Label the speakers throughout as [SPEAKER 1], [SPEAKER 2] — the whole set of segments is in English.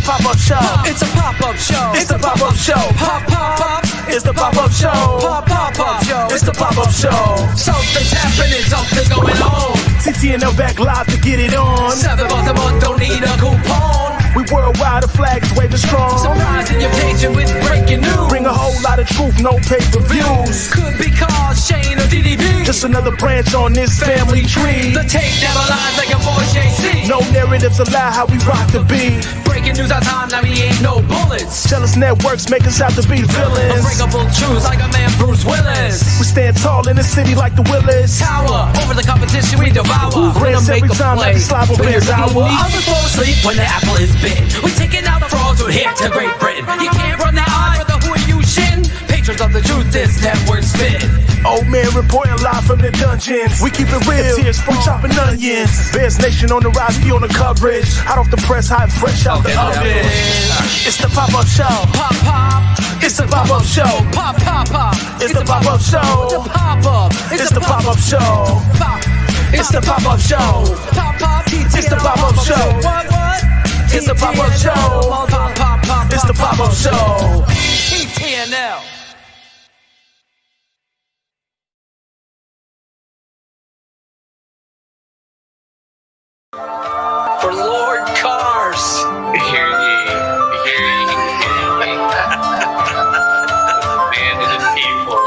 [SPEAKER 1] pop-up show.
[SPEAKER 2] It's a pop-up show.
[SPEAKER 1] It's the pop-up show.
[SPEAKER 2] Pop, pop, pop.
[SPEAKER 1] It's the pop-up show.
[SPEAKER 2] Pop, pop, pop show.
[SPEAKER 1] It's the pop-up show.
[SPEAKER 2] Something's happening, something going on.
[SPEAKER 1] TTNL back live to get it on.
[SPEAKER 2] $7 a month, don't need a coupon.
[SPEAKER 1] We worldwide, the flag is waving strong.
[SPEAKER 2] So rise in your picture with breaking news.
[SPEAKER 1] Bring a whole lot of truth, no pay-per-views.
[SPEAKER 2] Could be cars, Shane, or DDB.
[SPEAKER 1] Just another branch on this family tree.
[SPEAKER 2] The tape never lies like a boy JC.
[SPEAKER 1] No narratives allow how we rock the beat.
[SPEAKER 2] Breaking news on time, now we ain't no bullets.
[SPEAKER 1] Jealous networks make us out to be villains.
[SPEAKER 2] Unbreakable truths like a man Bruce Willis.
[SPEAKER 1] We stand tall in the city like the Willis.
[SPEAKER 2] Tower, over the competition we devour.
[SPEAKER 1] Grants every time like the slide on Bears Hour.
[SPEAKER 2] Others fall asleep when the apple is bit. We taking out the frauds who hit to Great Britain. You can't run that eye for the who are you shin. Patrons of the truth, this network spin.
[SPEAKER 1] Old man reporting live from the dungeons. We keep it real, tears from chopping onions. Bears Nation on the rise, be on the coverage. Hot off the press, hot fresh out the oven. It's the pop-up show.
[SPEAKER 2] Pop, pop.
[SPEAKER 1] It's the pop-up show.
[SPEAKER 2] Pop, pop, pop.
[SPEAKER 1] It's the pop-up show.
[SPEAKER 2] The pop-up.
[SPEAKER 1] It's the pop-up show.
[SPEAKER 2] Pop.
[SPEAKER 1] It's the pop-up show.
[SPEAKER 2] Pop, pop.
[SPEAKER 1] It's the pop-up show.
[SPEAKER 2] What?
[SPEAKER 1] It's the pop-up show.
[SPEAKER 2] Pop, pop, pop.
[SPEAKER 1] It's the pop-up show.
[SPEAKER 2] TTNL. For Lord Cars.
[SPEAKER 3] Hear ye. Man of the people.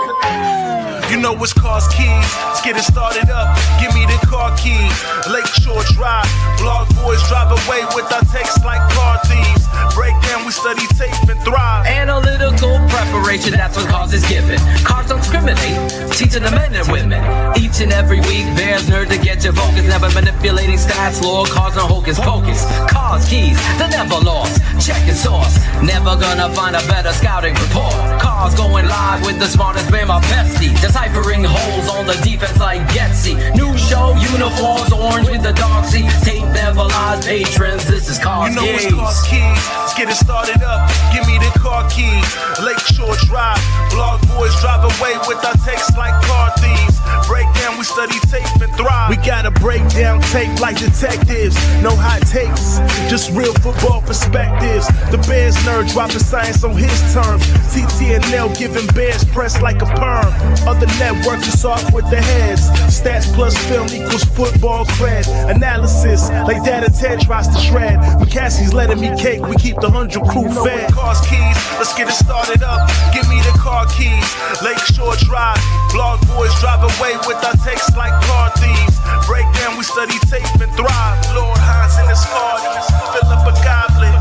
[SPEAKER 1] You know it's Cars Keys. Let's get it started up. Give me the car keys. Lakeshore Drive. Blog boys drive away with our takes like car thieves. Breakdown, we study tape and thrive.
[SPEAKER 2] Analytical preparation, that's what cause is given. Cars don't discriminate, teaching the men and women. Each and every week, Bears nerd to get your focus. Never manipulating stats, law, cars and hocus pocus. Cars, keys, they never lost. Checking source, never gonna find a better scouting report. Cars going live with the smartest man, my bestie. Deciphering holes on the defense like Getsy. New show, uniforms, orange with the dark sea. Tape never lies, patrons, this is Cars
[SPEAKER 1] You know
[SPEAKER 2] Keys.
[SPEAKER 1] it's Cars Keys. Let's get it started up. Give me the car keys. Lakeshore Drive. Blog boys drive away with our takes like car thieves. Breakdown, we study tape and thrive. We gotta break down tape like detectives. No hot takes, just real football perspectives. The Bears nerd dropping science on his terms. TTNL giving Bears press like a perm. Other networks is off with the heads. Stats plus film equals football cred. Analysis like Data Ted tries to shred. McCaskey's letting me cake, we keep the 100 crew fed. Cars Keys, let's get it started up. Give me the car keys. Lakeshore Drive. Blog boys drive away with our takes like car thieves. Breakdown, we study tape and thrive. Lord Hines in his car, fill up a goblet.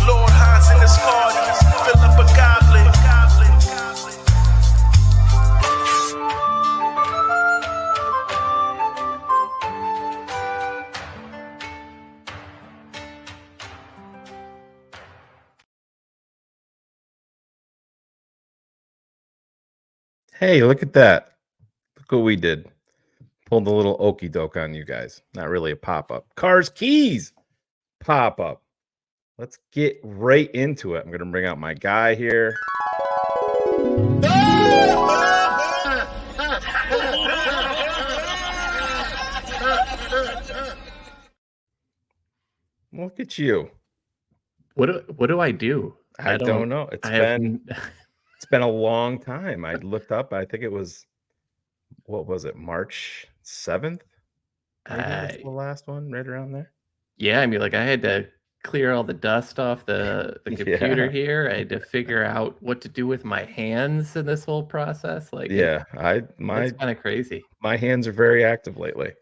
[SPEAKER 1] Lord Hines in his car, fill up a goblet.
[SPEAKER 4] Hey, look at that. Look what we did. Pulled a little okey doke on you guys. Not really a pop-up. Cars Keys pop-up. Let's get right into it. I'm going to bring out my guy here. Look at you.
[SPEAKER 5] What do I do?
[SPEAKER 4] I don't know. It's been a long time. I looked up. I think it was, what was it, March 7th? Maybe the last one, right around there.
[SPEAKER 5] Yeah, I mean, like I had to clear all the dust off the computer here. I had to figure out what to do with my hands in this whole process. Like,
[SPEAKER 4] yeah,
[SPEAKER 5] it's kind of crazy.
[SPEAKER 4] My hands are very active lately.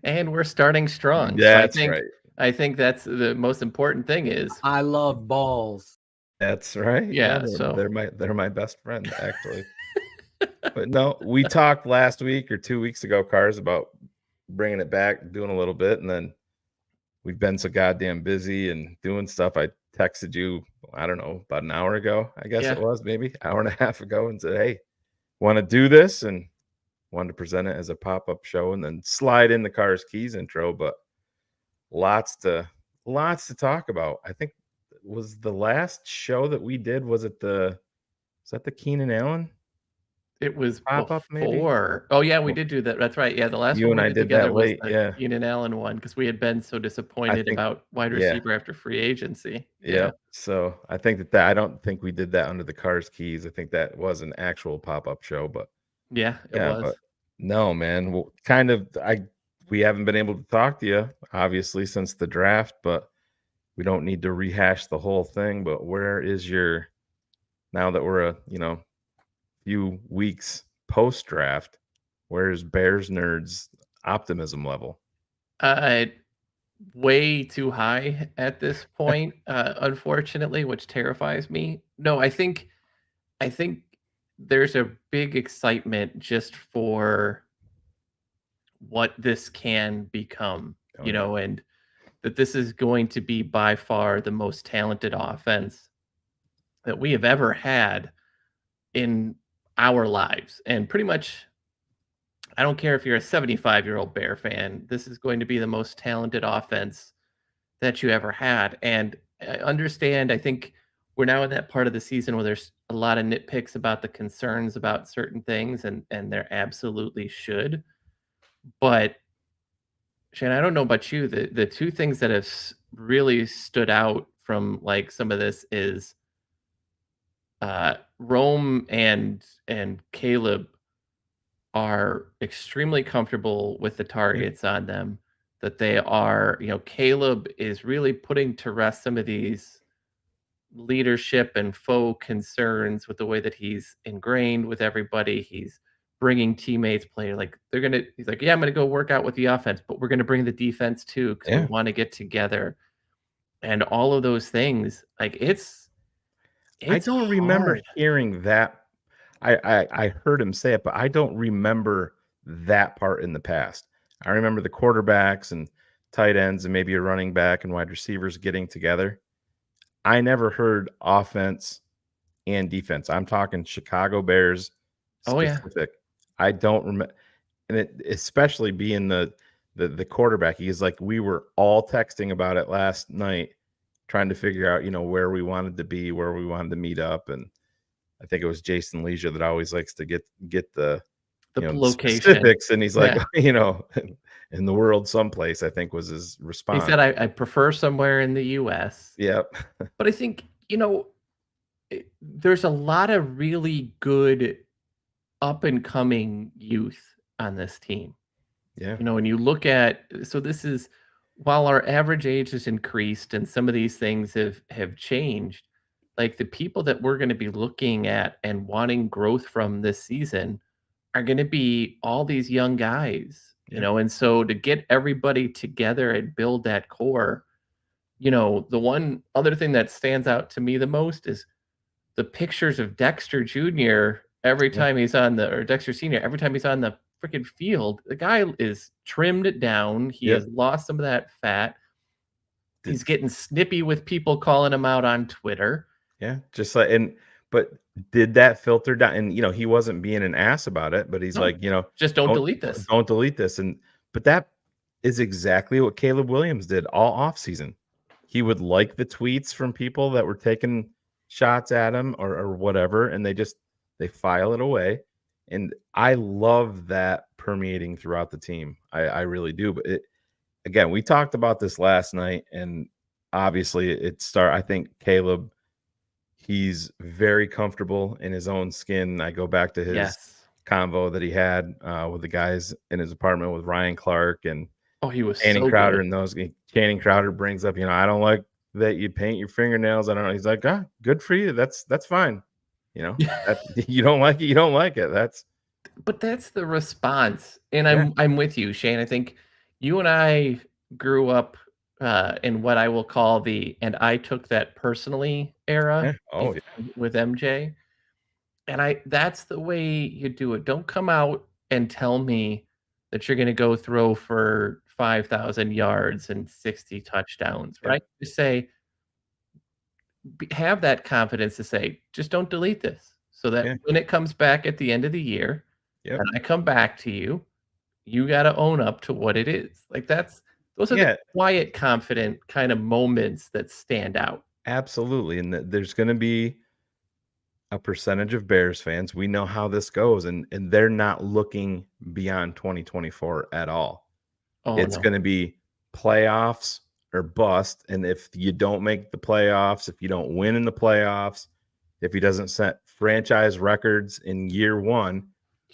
[SPEAKER 5] And we're starting strong.
[SPEAKER 4] Yeah,
[SPEAKER 5] so
[SPEAKER 4] right.
[SPEAKER 5] I think that's the most important thing is
[SPEAKER 6] I love balls.
[SPEAKER 4] That's right.
[SPEAKER 5] Yeah,
[SPEAKER 4] so they're my best friend, actually. But no, we talked last week or 2 weeks ago, Cars, about bringing it back, doing a little bit, and then we've been so goddamn busy and doing stuff. I texted you, I don't know, about an hour ago, I guess it was, maybe hour and a half ago, and said, hey, want to do this? And wanted to present it as a pop-up show and then slide in the Cars Keys intro, but lots to talk about. I think was the last show that we did, was that the Keenan Allen?
[SPEAKER 5] It was
[SPEAKER 4] pop-up maybe?
[SPEAKER 5] before. Oh, yeah, we
[SPEAKER 4] Well,
[SPEAKER 5] did do that. That's right. Yeah, the last
[SPEAKER 4] you
[SPEAKER 5] one
[SPEAKER 4] and
[SPEAKER 5] we
[SPEAKER 4] I
[SPEAKER 5] did
[SPEAKER 4] did that
[SPEAKER 5] together was
[SPEAKER 4] late,
[SPEAKER 5] the
[SPEAKER 4] yeah.
[SPEAKER 5] Keenan Allen one because we had been so
[SPEAKER 4] I
[SPEAKER 5] disappointed
[SPEAKER 4] think
[SPEAKER 5] about wide
[SPEAKER 4] yeah,
[SPEAKER 5] receiver after free agency. Yeah.
[SPEAKER 4] yep. So, I think that I don't think we did that under the Cars Keys. I think that was an actual pop-up show, but
[SPEAKER 5] Yeah, it
[SPEAKER 4] yeah,
[SPEAKER 5] was.
[SPEAKER 4] but no, man. Well, kind of we haven't been able to talk to you, obviously, since the draft, but we don't need to rehash the whole thing, but where is your now that we're few weeks post draft, where's Bears nerds optimism level?
[SPEAKER 5] Uh, way too high at this point, unfortunately, which terrifies me. No, I think there's a big excitement just for what this can become,
[SPEAKER 4] Oh yeah.
[SPEAKER 5] and that this is going to be by far the most talented offense that we have ever had in our lives. And pretty much, I don't care if you're a 75-year-old Bear fan, this is going to be the most talented offense that you ever had. And I understand, I think we're now in that part of the season where there's a lot of nitpicks about the concerns about certain things, and there absolutely should. But Shane, I don't know about you. The two things that have really stood out from like some of this is Rome and Caleb are extremely comfortable with the
[SPEAKER 4] Yeah.
[SPEAKER 5] targets on them. That they are, Caleb is really putting to rest some of these leadership and faux concerns with the way that he's ingrained with everybody. He's bringing teammates, play like he's like, yeah, I'm gonna go work out with the offense, but we're gonna bring the defense too because we
[SPEAKER 4] Yeah.
[SPEAKER 5] want to get together and all of those things. Like
[SPEAKER 4] I
[SPEAKER 5] it's
[SPEAKER 4] don't remember
[SPEAKER 5] hard.
[SPEAKER 4] hearing that. I heard him say it, but I don't remember that part in the past. I remember the quarterbacks and tight ends and maybe a running back and wide receivers getting together. I never heard offense and defense. I'm talking Chicago Bears
[SPEAKER 5] Oh yeah.
[SPEAKER 4] specific. I don't remember, and it especially being the quarterback. He's like we were all texting about it last night, trying to figure out where we wanted to be, where we wanted to meet up, and I think it was Jason Leisure that always likes to get the
[SPEAKER 5] The
[SPEAKER 4] the
[SPEAKER 5] location.
[SPEAKER 4] specifics, and he's like,
[SPEAKER 5] Yeah.
[SPEAKER 4] in the world someplace. I think was his
[SPEAKER 5] He
[SPEAKER 4] response.
[SPEAKER 5] said I prefer somewhere in the US.
[SPEAKER 4] Yep.
[SPEAKER 5] But I think, there's a lot of really good up and coming youth on this team.
[SPEAKER 4] Yeah.
[SPEAKER 5] When you look at so this is while our average age has increased and some of these things have changed, like the people that we're going to be looking at and wanting growth from this season are going to be all these young guys,
[SPEAKER 4] Yeah.
[SPEAKER 5] and so to get everybody together and build that core, the one other thing that stands out to me the most is the pictures of Dexter Jr. every
[SPEAKER 4] Yeah.
[SPEAKER 5] time he's on the or Dexter Sr. every time he's on the freaking field. The guy is trimmed it down. He
[SPEAKER 4] Yep.
[SPEAKER 5] has lost some of that fat.
[SPEAKER 4] Did
[SPEAKER 5] He's getting snippy with people calling him out on Twitter.
[SPEAKER 4] Yeah, just like but did that filter down? And he wasn't being an ass about it, but he's
[SPEAKER 5] No,
[SPEAKER 4] like,
[SPEAKER 5] just don't
[SPEAKER 4] don't
[SPEAKER 5] delete this.
[SPEAKER 4] don't delete this. And but that is exactly what Caleb Williams did all off season. He would like the tweets from people that were taking shots at him or whatever, and they file it away. And I love that permeating throughout the team. I really do. But again, we talked about this last night, and obviously I think Caleb, he's very comfortable in his own skin. I go back to his
[SPEAKER 5] Yes.
[SPEAKER 4] convo that he had with the guys in his apartment with Ryan Clark and
[SPEAKER 5] Oh, he was
[SPEAKER 4] Channing
[SPEAKER 5] so
[SPEAKER 4] Crowder,
[SPEAKER 5] good.
[SPEAKER 4] and those. Channing Crowder brings up, I don't like that you paint your fingernails. I don't know. He's like, good for you. That's fine. That you don't like it, you don't like it. That's
[SPEAKER 5] But that's the response, and
[SPEAKER 4] yeah,
[SPEAKER 5] I'm with you, Shane. I think you and I grew up in what I will call the "and I took that personally"
[SPEAKER 4] yeah.
[SPEAKER 5] era
[SPEAKER 4] Oh yeah,
[SPEAKER 5] with MJ, and I that's the way you do it. Don't come out and tell me that you're going to go throw for 5,000 yards and 60 touchdowns,
[SPEAKER 4] yeah,
[SPEAKER 5] right? Just say have that confidence to say, just don't delete this, so that
[SPEAKER 4] yeah,
[SPEAKER 5] when it comes back at the end of the year,
[SPEAKER 4] yep,
[SPEAKER 5] and I come back to you, you gotta own up to what it is. Like, those are the
[SPEAKER 4] yeah.
[SPEAKER 5] quiet, confident kind of moments that stand out.
[SPEAKER 4] Absolutely. And there's going to be a percentage of Bears fans, we know how this goes, and they're not looking beyond 2024 at all.
[SPEAKER 5] Oh,
[SPEAKER 4] It's
[SPEAKER 5] no.
[SPEAKER 4] going to be playoffs or bust. And if you don't make the playoffs, if you don't win in the playoffs, if he doesn't set franchise records in year one,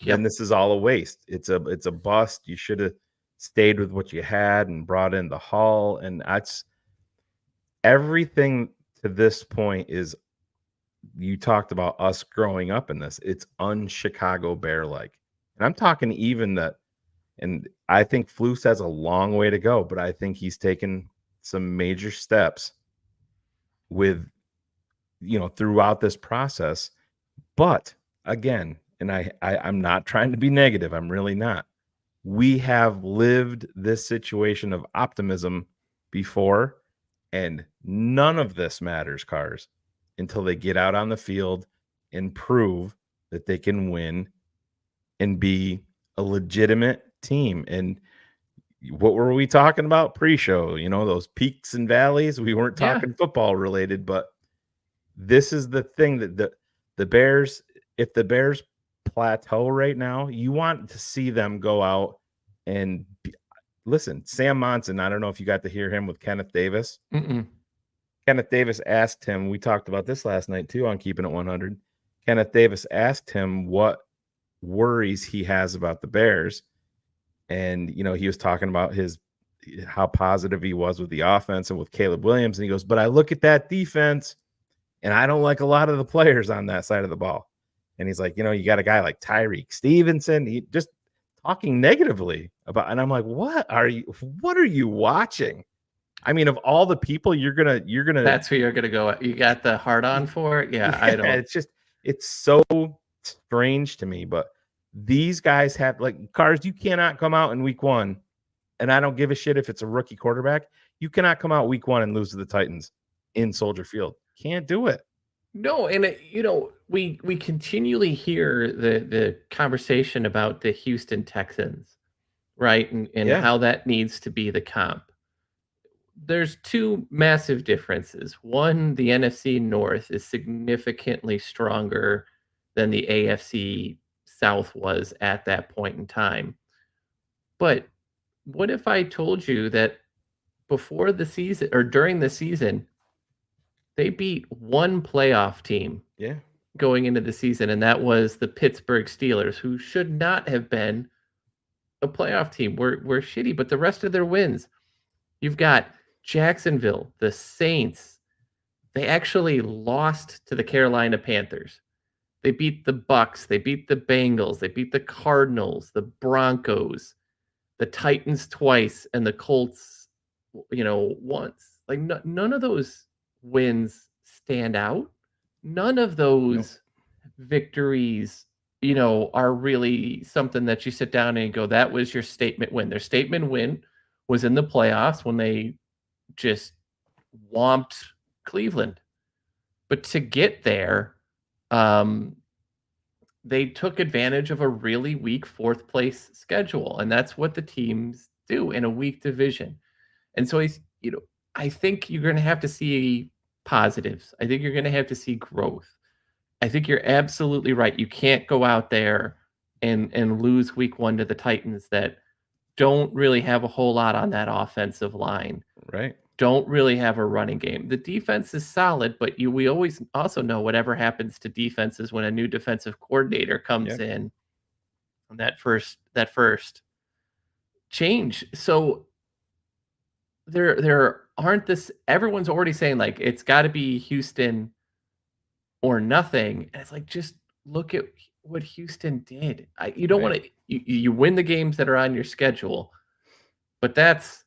[SPEAKER 4] then
[SPEAKER 5] Yep.
[SPEAKER 4] this is all a waste. It's a bust. You should have stayed with what you had and brought in the Hall. And that's everything to this point is you talked about us growing up in this. It's un-Chicago Bear like. And I'm talking even that, and I think Flus has a long way to go, but I think he's taken some major steps with, throughout this process. But again, and I'm not trying to be negative. I'm really not. We have lived this situation of optimism before, and none of this matters, Cars, until they get out on the field and prove that they can win and be a legitimate team. And what were we talking about pre-show? Those peaks and valleys. We weren't
[SPEAKER 5] Yeah.
[SPEAKER 4] talking football related, but this is the thing that the Bears, if the Bears plateau right now, you want to see them go out and listen. Sam Monson, I don't know if you got to hear him with Kenneth Davis.
[SPEAKER 5] Mm-mm.
[SPEAKER 4] Kenneth Davis asked him, we talked about this last night too on Keeping It 100. Kenneth Davis asked him what worries he has about the Bears. And, he was talking about how positive he was with the offense and with Caleb Williams. And he goes, but I look at that defense and I don't like a lot of the players on that side of the ball. And he's like, you got a guy like Tyreek Stevenson. He just talking negatively about, and I'm like, what are you watching? I mean, of all the people you're gonna
[SPEAKER 5] That's who you're gonna go at. You got the hard on for it? Yeah, I don't.
[SPEAKER 4] It's so strange to me. But these guys have Cars. You cannot come out in week one, and I don't give a shit if it's a rookie quarterback. You cannot come out week one and lose to the Titans in Soldier Field. Can't do it.
[SPEAKER 5] No, and we continually hear the conversation about the Houston Texans, right? And
[SPEAKER 4] Yeah.
[SPEAKER 5] how that needs to be the comp. There's two massive differences. One, the NFC North is significantly stronger than the AFC South was at that point in time. But what if I told you that before the season or during the season, they beat one playoff team
[SPEAKER 4] Yeah.
[SPEAKER 5] going into the season, and that was the Pittsburgh Steelers, who should not have been a playoff team. We're shitty, but the rest of their wins, you've got Jacksonville, the Saints. They actually lost to the Carolina Panthers. They beat the Bucks. They beat the Bengals. They beat the Cardinals, the Broncos, the Titans twice, and the Colts, once. Like none of those wins stand out. None of those victories, are really something that you sit down and go, that was your statement win. Their statement win was in the playoffs when they just whomped Cleveland. But to get there, they took advantage of a really weak fourth place schedule. And that's what the teams do in a weak division. And so, I think you're going to have to see positives. I think you're going to have to see growth. I think you're absolutely right. You can't go out there and lose week one to the Titans that don't really have a whole lot on that offensive line.
[SPEAKER 4] Right.
[SPEAKER 5] Don't really have a running game. The defense is solid, but we always also know whatever happens to defenses when a new defensive coordinator comes in on that first change. So there aren't this. Everyone's already saying it's got to be Houston or nothing, and it's just look at what Houston did. You don't want to. You win the games that are on your schedule, but that's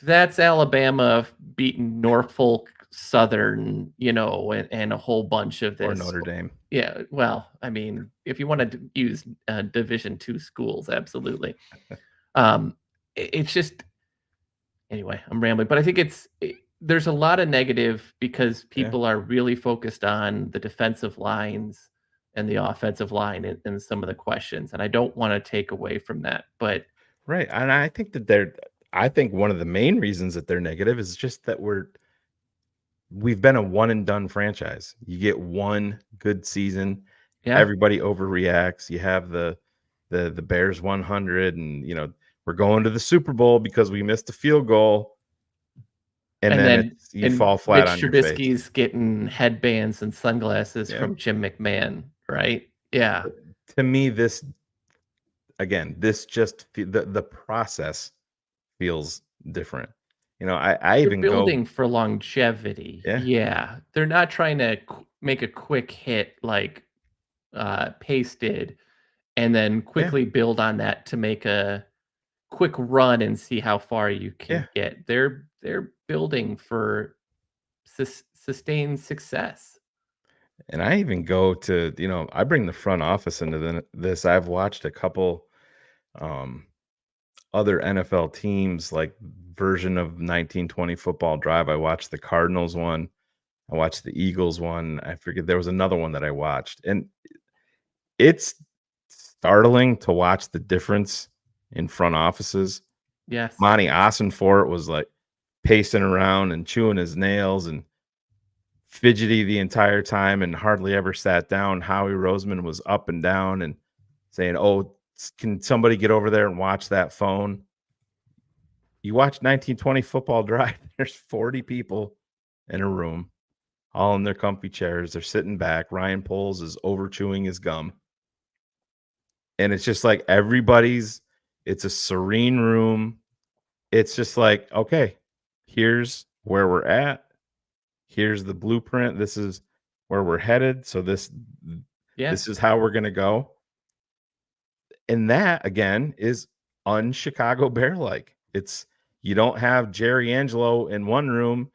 [SPEAKER 5] Alabama beating Norfolk Southern, and a whole bunch of this.
[SPEAKER 4] Or Notre Dame.
[SPEAKER 5] Yeah, well, I mean, if you want to use Division II schools, absolutely. It's just anyway. I'm rambling, but I think there's a lot of negative because people are really focused on the defensive lines and the offensive line and some of the questions, and I don't want to take away from that. But
[SPEAKER 4] right, and I think that I think one of the main reasons that they're negative is just that we've been a one and done franchise. You get one good season,
[SPEAKER 5] Yeah.
[SPEAKER 4] everybody overreacts. You have the Bears 100, and we're going to the Super Bowl because we missed a field goal, and then you fall flat
[SPEAKER 5] Mitch
[SPEAKER 4] on your face.
[SPEAKER 5] Trubisky's getting headbands and sunglasses
[SPEAKER 4] Yeah.
[SPEAKER 5] from Jim McMahon, right? Yeah.
[SPEAKER 4] To me, this just the process feels different. I
[SPEAKER 5] They're
[SPEAKER 4] even go,
[SPEAKER 5] building for longevity.
[SPEAKER 4] yeah,
[SPEAKER 5] Yeah. They're not trying to make a quick hit like Pace did and then
[SPEAKER 4] yeah,
[SPEAKER 5] quickly build on that to make a quick run and see how far you
[SPEAKER 4] yeah.
[SPEAKER 5] can get. They're building for sustained success.
[SPEAKER 4] And I even go to, I bring the front office into this. I've watched a couple other NFL teams, like version of 1920 football drive. I watched the Cardinals one. I watched the Eagles one. I forget, there was another one that I watched. And it's startling to watch the difference in front offices.
[SPEAKER 5] Yes.
[SPEAKER 4] Monty Ossenfort was like pacing around and chewing his nails and fidgety the entire time and hardly ever sat down. Howie Roseman was up and down and saying, "Oh, can somebody get over there and watch that phone?" You watch 1920 football drive, there's 40 people in a room, all in their comfy chairs. They're sitting back. Ryan Poles is over chewing his gum. And it's just like it's a serene room. It's just like, okay, here's where we're at. Here's the blueprint. This is where we're headed. So this is how we're going to go. And that, again, is un-Chicago Bear-like. You don't have Jerry Angelo in one room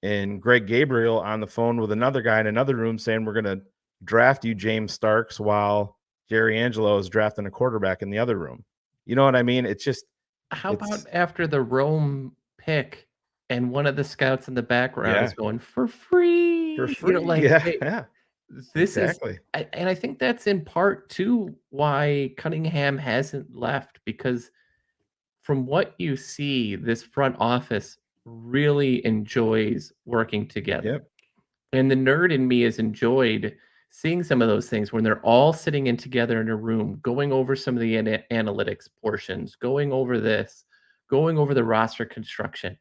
[SPEAKER 4] and Greg Gabriel on the phone with another guy in another room saying, we're going to draft you, James Starks, while Jerry Angelo is drafting a quarterback in the other room. You know what I mean? It's just,
[SPEAKER 5] How about after the Rome pick and one of the scouts in the background is going for free?
[SPEAKER 4] for free.
[SPEAKER 5] Hey,
[SPEAKER 4] Yeah.
[SPEAKER 5] this
[SPEAKER 4] Exactly.
[SPEAKER 5] and I think that's in part too why Cunningham hasn't left, because from what you see, this front office really enjoys working together.
[SPEAKER 4] Yep.
[SPEAKER 5] And the nerd in me has enjoyed seeing some of those things when they're all sitting in together in a room, going over some of the analytics portions, going over this, going over the roster construction.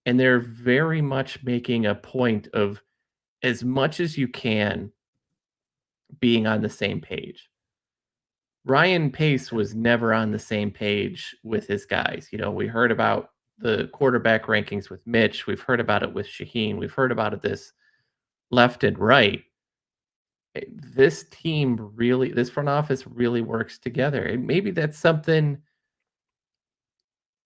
[SPEAKER 5] And they're very much making a point of, as much as you can, being on the same page. Ryan Pace was never on the same page with his guys. We heard about the quarterback rankings with Mitch. We've heard about it with Shaheen. We've heard about it this left and right. This front office really works together. And maybe that's something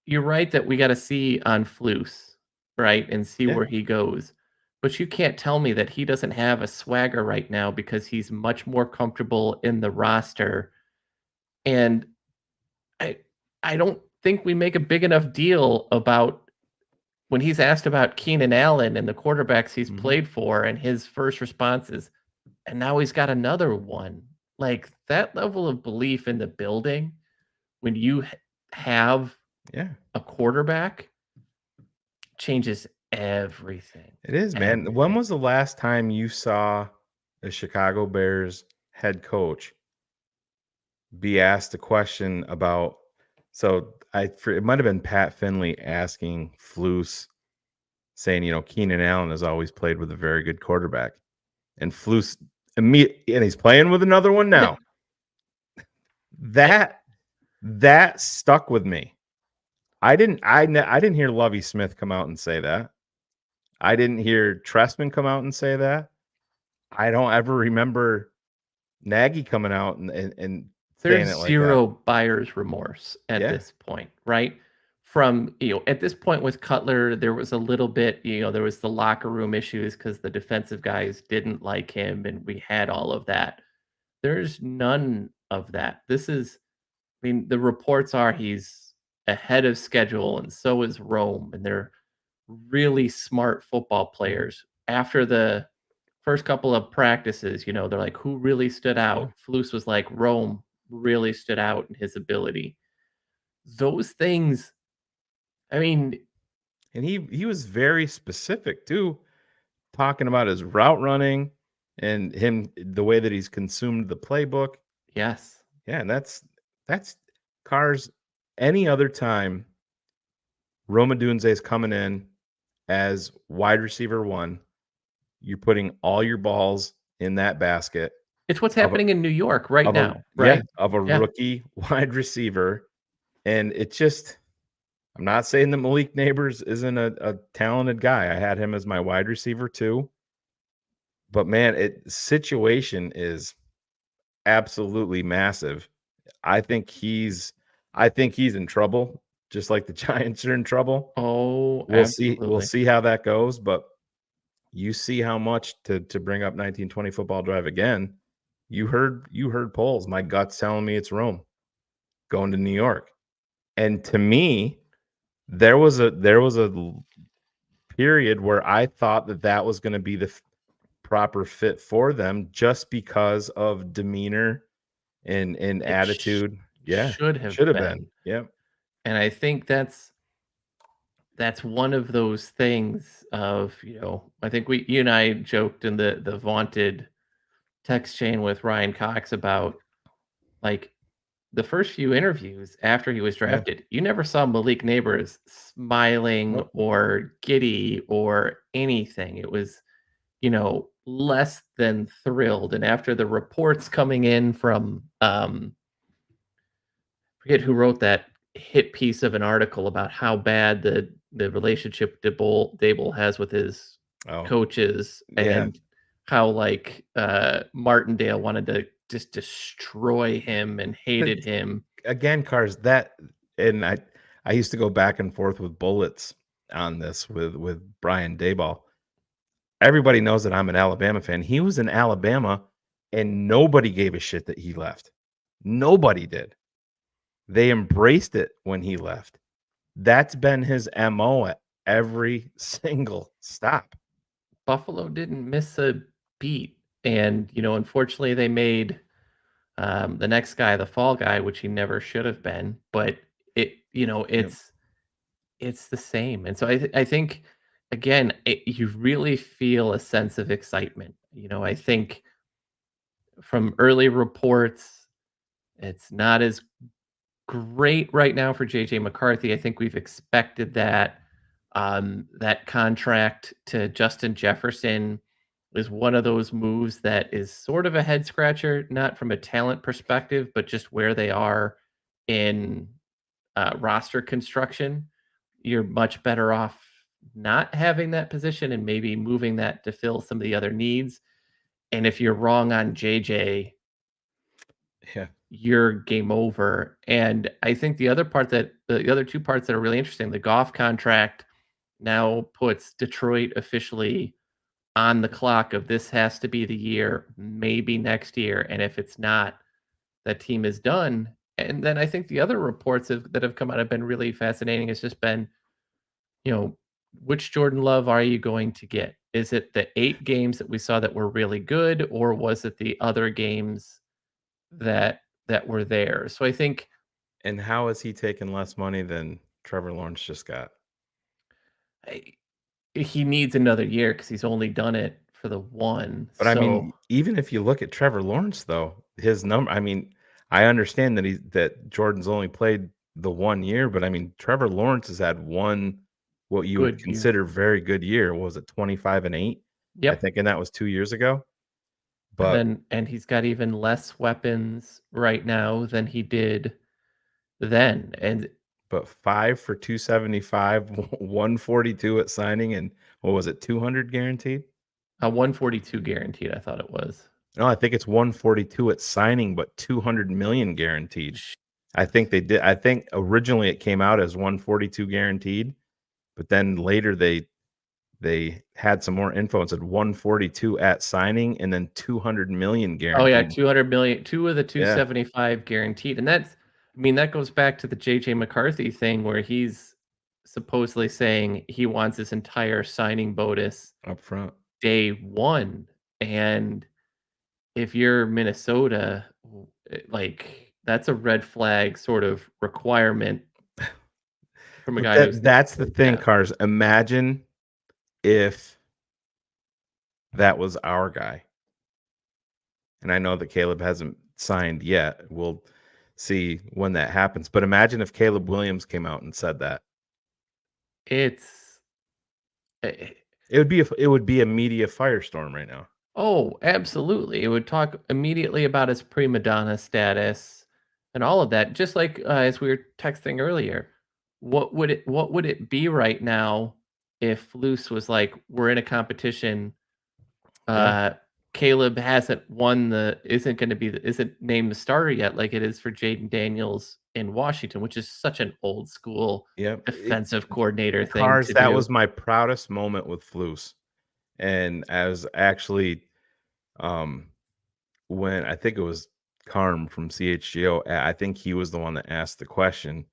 [SPEAKER 5] you're right that we got to see on Flus, right? And see where he goes. But you can't tell me that he doesn't have a swagger right now because he's much more comfortable in the roster. And I don't think we make a big enough deal about when he's asked about Keenan Allen and the quarterbacks he's played for, and his first response is, and now he's got another one. Like, that level of belief in the building when you have a quarterback changes everything.
[SPEAKER 4] It is, man.
[SPEAKER 5] Everything.
[SPEAKER 4] When was the last time you saw a Chicago Bears head coach be asked a question about, it might have been Pat Finley asking Flus, saying, Keenan Allen has always played with a very good quarterback. And Flus, and he's playing with another one now. That stuck with me. I didn't hear Lovie Smith come out and say that. I didn't hear Trestman come out and say that. I don't ever remember Nagy coming out and
[SPEAKER 5] there's
[SPEAKER 4] saying it like
[SPEAKER 5] zero
[SPEAKER 4] that.
[SPEAKER 5] buyer's remorse at this point, right? From, at this point with Cutler, there was a little bit, there was the locker room issues because the defensive guys didn't like him, and we had all of that. There's none of that. The reports are he's ahead of schedule, and so is Rome, and they're really smart football players. After the first couple of practices, they're like, who really stood out? Flus was like, Rome really stood out in his ability. Those things, and
[SPEAKER 4] he was very specific too, talking about his route running and the way that he's consumed the playbook.
[SPEAKER 5] Yes.
[SPEAKER 4] Yeah, and that's Cars. Any other time, Roma Dunze is coming in as wide receiver 1. You're putting all your balls in that basket
[SPEAKER 5] It's what's
[SPEAKER 4] of a
[SPEAKER 5] happening in New York right
[SPEAKER 4] of a
[SPEAKER 5] now, right?
[SPEAKER 4] of a
[SPEAKER 5] Yeah.
[SPEAKER 4] rookie wide receiver, and it just. I'm not saying that Malik Neighbors isn't a talented guy. I had him as my wide receiver too. But man, situation is absolutely massive. I think he's in trouble, just like the Giants are in trouble.
[SPEAKER 5] Oh,
[SPEAKER 4] We'll
[SPEAKER 5] absolutely.
[SPEAKER 4] see how that goes, but you see how much to bring up 1920 football drive again. You heard polls. My gut's telling me it's Rome going to New York. And to me, there was a period where I thought that was going to be the proper fit for them just because of demeanor and
[SPEAKER 5] It
[SPEAKER 4] attitude. Yeah,
[SPEAKER 5] should have
[SPEAKER 4] should have
[SPEAKER 5] been.
[SPEAKER 4] been. Yep.
[SPEAKER 5] And I think that's one of those things of, I think you and I joked in the vaunted text chain with Ryan Cox about, like, the first few interviews after he was
[SPEAKER 4] Yeah.
[SPEAKER 5] drafted, you never saw Malik Neighbors smiling
[SPEAKER 4] Nope.
[SPEAKER 5] or giddy or anything. It was, less than thrilled. And after the reports coming in from, forget who wrote that hit piece of an article about how bad the relationship Dable has with his
[SPEAKER 4] Oh,
[SPEAKER 5] coaches,
[SPEAKER 4] yeah.
[SPEAKER 5] and how, like, Martindale wanted to just destroy him and hated him.
[SPEAKER 4] Again, Cars, and I used to go back and forth with bullets on this with Brian Dayball. Everybody knows that I'm an Alabama fan. He was in Alabama and nobody gave a shit that he left. Nobody did. They embraced it when he left. That's been his MO at every single stop.
[SPEAKER 5] Buffalo didn't miss a beat, and unfortunately, they made the next guy the fall guy, which he never should have been. But
[SPEAKER 4] Yep.
[SPEAKER 5] it's the same, and so I think, again, you really feel a sense of excitement. I think from early reports, it's not as great right now for JJ McCarthy. I think we've expected that. That contract to Justin Jefferson is one of those moves that is sort of a head scratcher, not from a talent perspective, but just where they are in roster construction. You're much better off not having that position and maybe moving that to fill some of the other needs. And if you're wrong on JJ,
[SPEAKER 4] Yeah.
[SPEAKER 5] you're game over. And I think the other two parts that are really interesting, the Goff contract now puts Detroit officially on the clock of this has to be the year, maybe next year. And if it's not, that team is done. And then I think the other reports that have come out have been really fascinating. It's just been, which Jordan Love are you going to get? Is it the 8 games that we saw that were really good, or was it the other games that were there? So I think
[SPEAKER 4] And how is he taking less money than Trevor Lawrence just got?
[SPEAKER 5] he needs another year because he's only done it for the one.
[SPEAKER 4] But I
[SPEAKER 5] So
[SPEAKER 4] mean, even if you look at Trevor Lawrence, though, his number, I mean, I understand that Jordan's only played the 1 year, but I mean, Trevor Lawrence has had one what you would
[SPEAKER 5] good year.
[SPEAKER 4] consider very good year. What was it 25-8? I
[SPEAKER 5] Yep.
[SPEAKER 4] think, and that was 2 years ago. But
[SPEAKER 5] And he's got even less weapons right now than he did then. And
[SPEAKER 4] 5 for 275, 142 at signing, and what was it, 200 guaranteed?
[SPEAKER 5] a 142 guaranteed, I thought it was.
[SPEAKER 4] No, I think it's 142 at signing, but 200 million guaranteed. I think they did. I think originally it came out as 142 guaranteed, but then later they had some more info and said 142 at signing and then 200 million
[SPEAKER 5] Oh yeah,
[SPEAKER 4] guaranteed.
[SPEAKER 5] 200 million, 2 of the
[SPEAKER 4] Yeah.
[SPEAKER 5] 275 guaranteed. And that goes back to the JJ McCarthy thing where he's supposedly saying he wants his entire signing bonus
[SPEAKER 4] Up front.
[SPEAKER 5] day 1. And if you're Minnesota, like, that's a red flag sort of requirement from a
[SPEAKER 4] But
[SPEAKER 5] guy who's
[SPEAKER 4] that's the thing,
[SPEAKER 5] yeah.
[SPEAKER 4] Cars. Imagine if that was our guy. And I know that Caleb hasn't signed yet. We'll see when that happens. But imagine if Caleb Williams came out and said that.
[SPEAKER 5] It's eh,
[SPEAKER 4] It would be a media firestorm right now.
[SPEAKER 5] oh, absolutely. It would talk immediately about his prima donna status and all of that. Just like as we were texting earlier, what would it be right now if Luce was like, we're in a competition.
[SPEAKER 4] Yeah.
[SPEAKER 5] Uh, Caleb hasn't won isn't named the starter yet, like it is for Jaden Daniels in Washington, which is such an old school
[SPEAKER 4] Yeah.
[SPEAKER 5] defensive coordinator thing
[SPEAKER 4] Cars,
[SPEAKER 5] to
[SPEAKER 4] that
[SPEAKER 5] do.
[SPEAKER 4] was my proudest moment with Flus. And I was actually um when I think it was Carm from CHGO, I think he was the one that asked the question.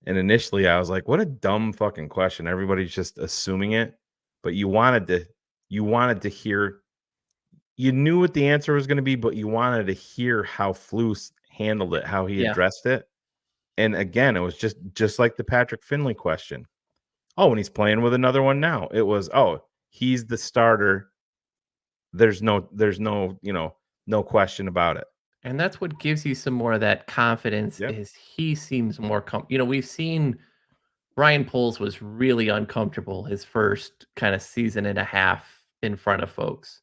[SPEAKER 4] And initially I was like, what a dumb fucking question. Everybody's just assuming it. But you wanted to hear, you knew what the answer was going to be, but you wanted to hear how Flus handled it, how he
[SPEAKER 5] Yeah.
[SPEAKER 4] addressed it. And again, it was just like the Patrick Finley question. Oh, and he's playing with another one now. It was, oh, he's the starter. There's no, no question about it.
[SPEAKER 5] And that's what gives you some more of that confidence
[SPEAKER 4] Yep.
[SPEAKER 5] is he seems more we've seen Ryan Poles was really uncomfortable his first kind of season and a half in front of folks.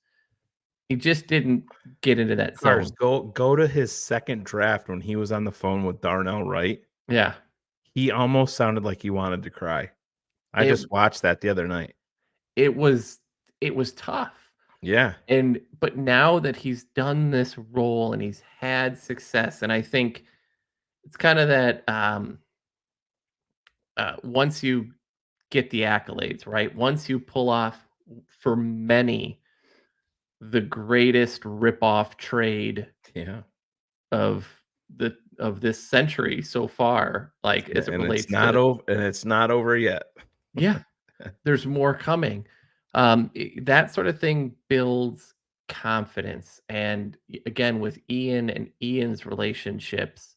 [SPEAKER 5] He just didn't get into that
[SPEAKER 4] Cars,
[SPEAKER 5] zone.
[SPEAKER 4] go to his second draft when he was on the phone with Darnell Wright.
[SPEAKER 5] Yeah.
[SPEAKER 4] He almost sounded like he wanted to cry. I
[SPEAKER 5] It
[SPEAKER 4] just watched that the other night.
[SPEAKER 5] it was tough.
[SPEAKER 4] Yeah.
[SPEAKER 5] But now that he's done this role and he's had success, and I think it's kind of that once you get the accolades, right? Once you pull off for many the greatest rip-off trade
[SPEAKER 4] Yeah.
[SPEAKER 5] of this century so far, like as it
[SPEAKER 4] And
[SPEAKER 5] relates
[SPEAKER 4] it's not over yet.
[SPEAKER 5] yeah, there's more coming. That sort of thing builds confidence, and again with Ian and Ian's relationships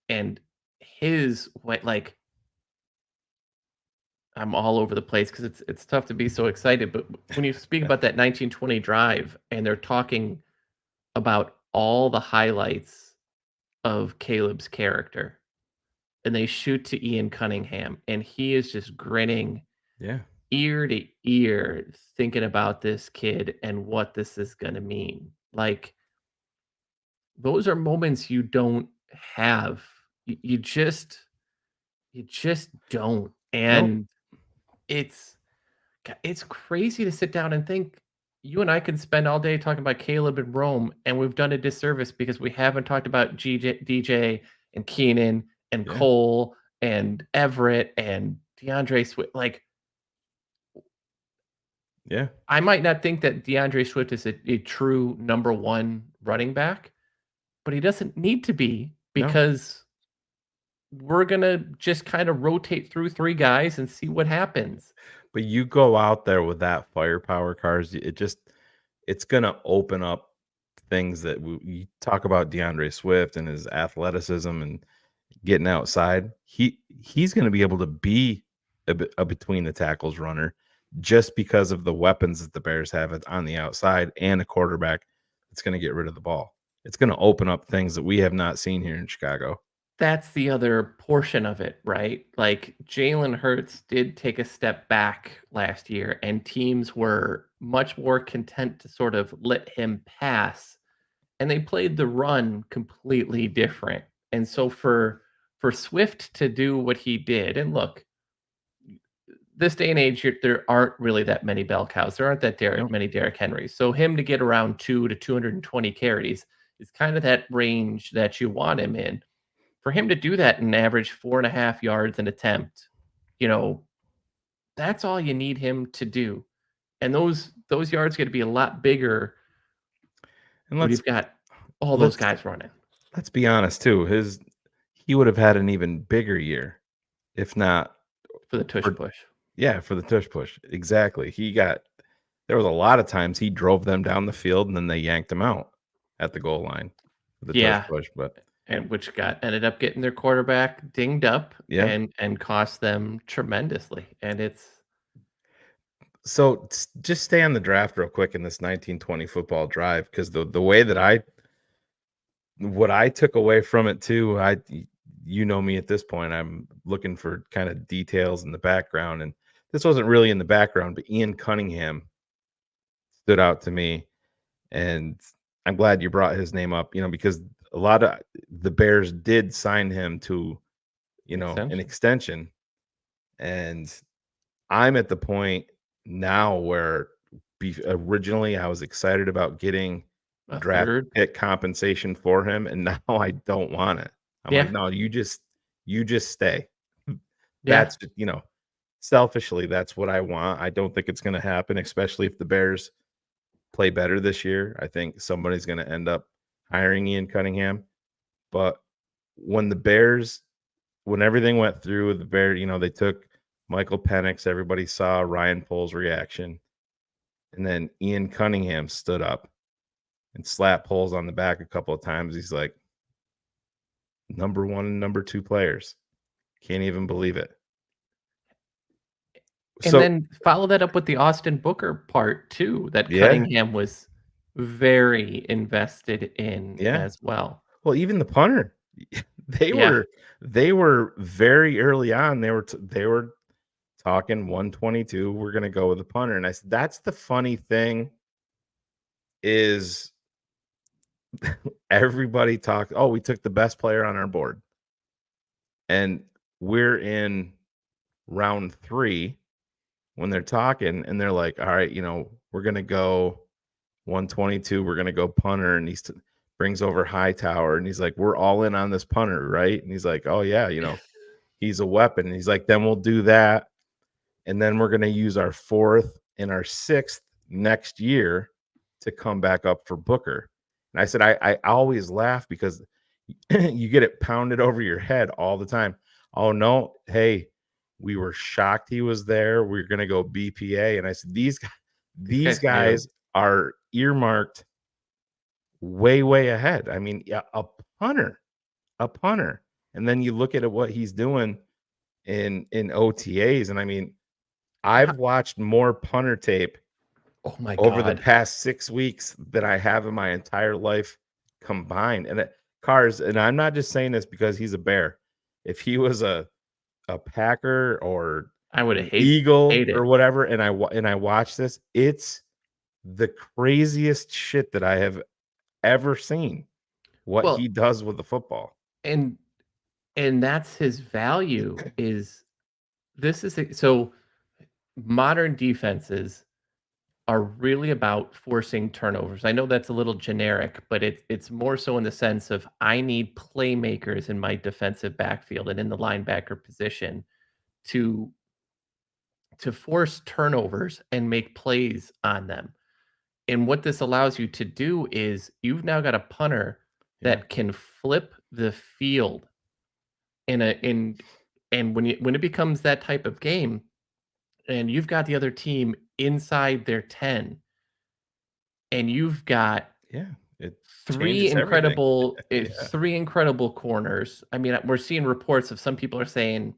[SPEAKER 5] and his way, like I'm all over the place because it's tough to be so excited. But when you speak about that 1920 drive and they're talking about all the highlights of Caleb's character, and they shoot to Ian Cunningham, and he is just grinning
[SPEAKER 4] Yeah.
[SPEAKER 5] ear to ear, thinking about this kid and what this is going to mean. Like, those are moments you don't have. You just don't. And it's it's crazy to sit down and think you and I can spend all day talking about Caleb and Rome, and we've done a disservice because we haven't talked about DJ and Keenan and
[SPEAKER 4] Yeah.
[SPEAKER 5] Cole and Everett and DeAndre Swift. Like,
[SPEAKER 4] Yeah.
[SPEAKER 5] I might not think that DeAndre Swift is a true number one running back, but he doesn't need to be
[SPEAKER 4] No.
[SPEAKER 5] because we're going to just kind of rotate through three guys and see what happens.
[SPEAKER 4] But you go out there with that firepower, Cars, it's going to open up things that you talk about DeAndre Swift and his athleticism and getting outside. He's going to be able to be a between the tackles runner just because of the weapons that the Bears have on the outside and a quarterback that's going to get rid of the ball. It's going to open up things that we have not seen here in Chicago.
[SPEAKER 5] That's the other portion of it, right? Like Jalen Hurts did take a step back last year, and teams were much more content to sort of let him pass, and they played the run completely different. And so for Swift to do what he did, and look, this day and age, there aren't really that many bell cows. There aren't that many Derrick Henrys. So him to get around 2 to 220 carries is kind of that range that you want him in. For him to do that and average 4.5 yards an attempt, that's all you need him to do. And those yards get to be a lot bigger
[SPEAKER 4] And
[SPEAKER 5] when you've got all those guys running.
[SPEAKER 4] Let's be honest too. He would have had an even bigger year if not
[SPEAKER 5] For the tush push.
[SPEAKER 4] Yeah, for the tush push. Exactly. There was a lot of times he drove them down the field and then they yanked him out at the goal line for the tush push. But
[SPEAKER 5] and which ended up getting their quarterback dinged up
[SPEAKER 4] Yeah.
[SPEAKER 5] and cost them tremendously. And it's
[SPEAKER 4] So just stay on the draft real quick in this 1920 football drive, because the way that what I took away from it too, you know me at this point, I'm looking for kind of details in the background, and this wasn't really in the background, but Ian Cunningham stood out to me, and I'm glad you brought his name up, because a lot of the Bears did sign him to, an extension, and I'm at the point now where originally I was excited about getting
[SPEAKER 5] A
[SPEAKER 4] draft
[SPEAKER 5] third.
[SPEAKER 4] pick compensation for him, and now I don't want it. I'm
[SPEAKER 5] Yeah.
[SPEAKER 4] like, no, you just stay.
[SPEAKER 5] Yeah.
[SPEAKER 4] That's, selfishly, that's what I want. I don't think it's going to happen, especially if the Bears play better this year. I think somebody's going to end up hiring Ian Cunningham. But when everything went through with the Bears, they took Michael Penix. Everybody saw Ryan Poles' reaction. And then Ian Cunningham stood up and slapped Poles on the back a couple of times. He's like, number one and number two players. Can't even believe it.
[SPEAKER 5] And then follow that up with the Austin Booker part too, that
[SPEAKER 4] Yeah.
[SPEAKER 5] Cunningham was very invested in
[SPEAKER 4] Yeah.
[SPEAKER 5] as well.
[SPEAKER 4] Well, even the punter, they
[SPEAKER 5] Yeah.
[SPEAKER 4] were very early on. They were talking 122. We're gonna go with the punter, and I said that's the funny thing is everybody talked. Oh, we took the best player on our board, and we're in round 3 when they're talking, and they're like, all right, we're gonna go 122. We're gonna go punter, and he brings over Hightower, and he's like, we're all in on this punter, right? And he's like, oh yeah, he's a weapon. And he's like, then we'll do that, and then we're gonna use our 4th and our 6th next year to come back up for Booker. And I said, I always laugh because you get it pounded over your head all the time. Oh no, hey, we were shocked he was there. We're gonna go BPA. And I said, these guys are earmarked way, way ahead. I mean, yeah, a punter. And then you look at what he's doing in OTAs, and I mean, I've watched more punter tape
[SPEAKER 5] Oh my
[SPEAKER 4] over the
[SPEAKER 5] God.
[SPEAKER 4] past 6 weeks than I have in my entire life combined. And Cars, and I'm not just saying this because he's a Bear. If he was a Packer or
[SPEAKER 5] I would have
[SPEAKER 4] Eagle
[SPEAKER 5] hated
[SPEAKER 4] or
[SPEAKER 5] it.
[SPEAKER 4] whatever, and I watch this, it's the craziest shit that I have ever seen. What
[SPEAKER 5] Well,
[SPEAKER 4] he does with the football.
[SPEAKER 5] and that's his value is so modern defenses are really about forcing turnovers. I know that's a little generic, but it's more so in the sense of I need playmakers in my defensive backfield and in the linebacker position to force turnovers and make plays on them. And what this allows you to do is you've now got a punter that can flip the field and when it becomes that type of game and you've got the other team inside their 10 and you've got
[SPEAKER 4] It
[SPEAKER 5] three
[SPEAKER 4] changes everything.
[SPEAKER 5] three incredible corners. I mean, we're seeing reports of some people are saying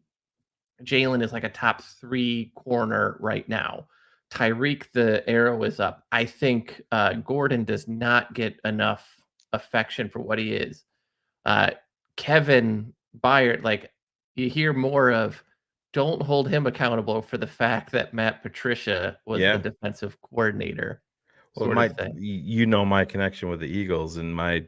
[SPEAKER 5] Jalen is like a top 3 corner right now. Tyreek, the arrow is up. I think Gordon does not get enough affection for what he is. Kevin Byard, like you hear more of, don't hold him accountable for the fact that Matt Patricia was the defensive coordinator.
[SPEAKER 4] Well,
[SPEAKER 5] Sort of thing.
[SPEAKER 4] My connection with the Eagles, and my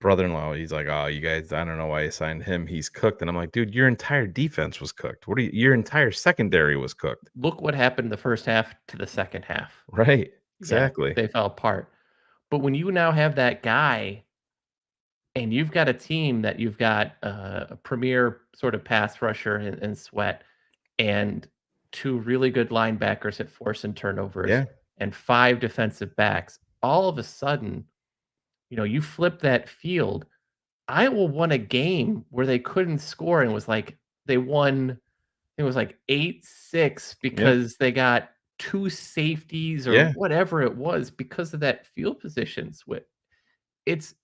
[SPEAKER 4] brother-in-law, he's like, oh, you guys, I don't know why you signed him. He's cooked. And I'm like, dude, your entire defense was cooked. Your entire secondary was cooked.
[SPEAKER 5] Look what happened the first half to the second half.
[SPEAKER 4] Right. Exactly.
[SPEAKER 5] Yeah, they fell apart. But when you now have that guy and you've got a team that you've got a premier sort of pass rusher and Sweat and 2 really good linebackers at force and turnovers and 5 defensive backs, all of a sudden, you flip that field. Iowa won a game where they couldn't score and was like they won. It was like 8-6 because they got 2 safeties or whatever it was because of that field position switch. It's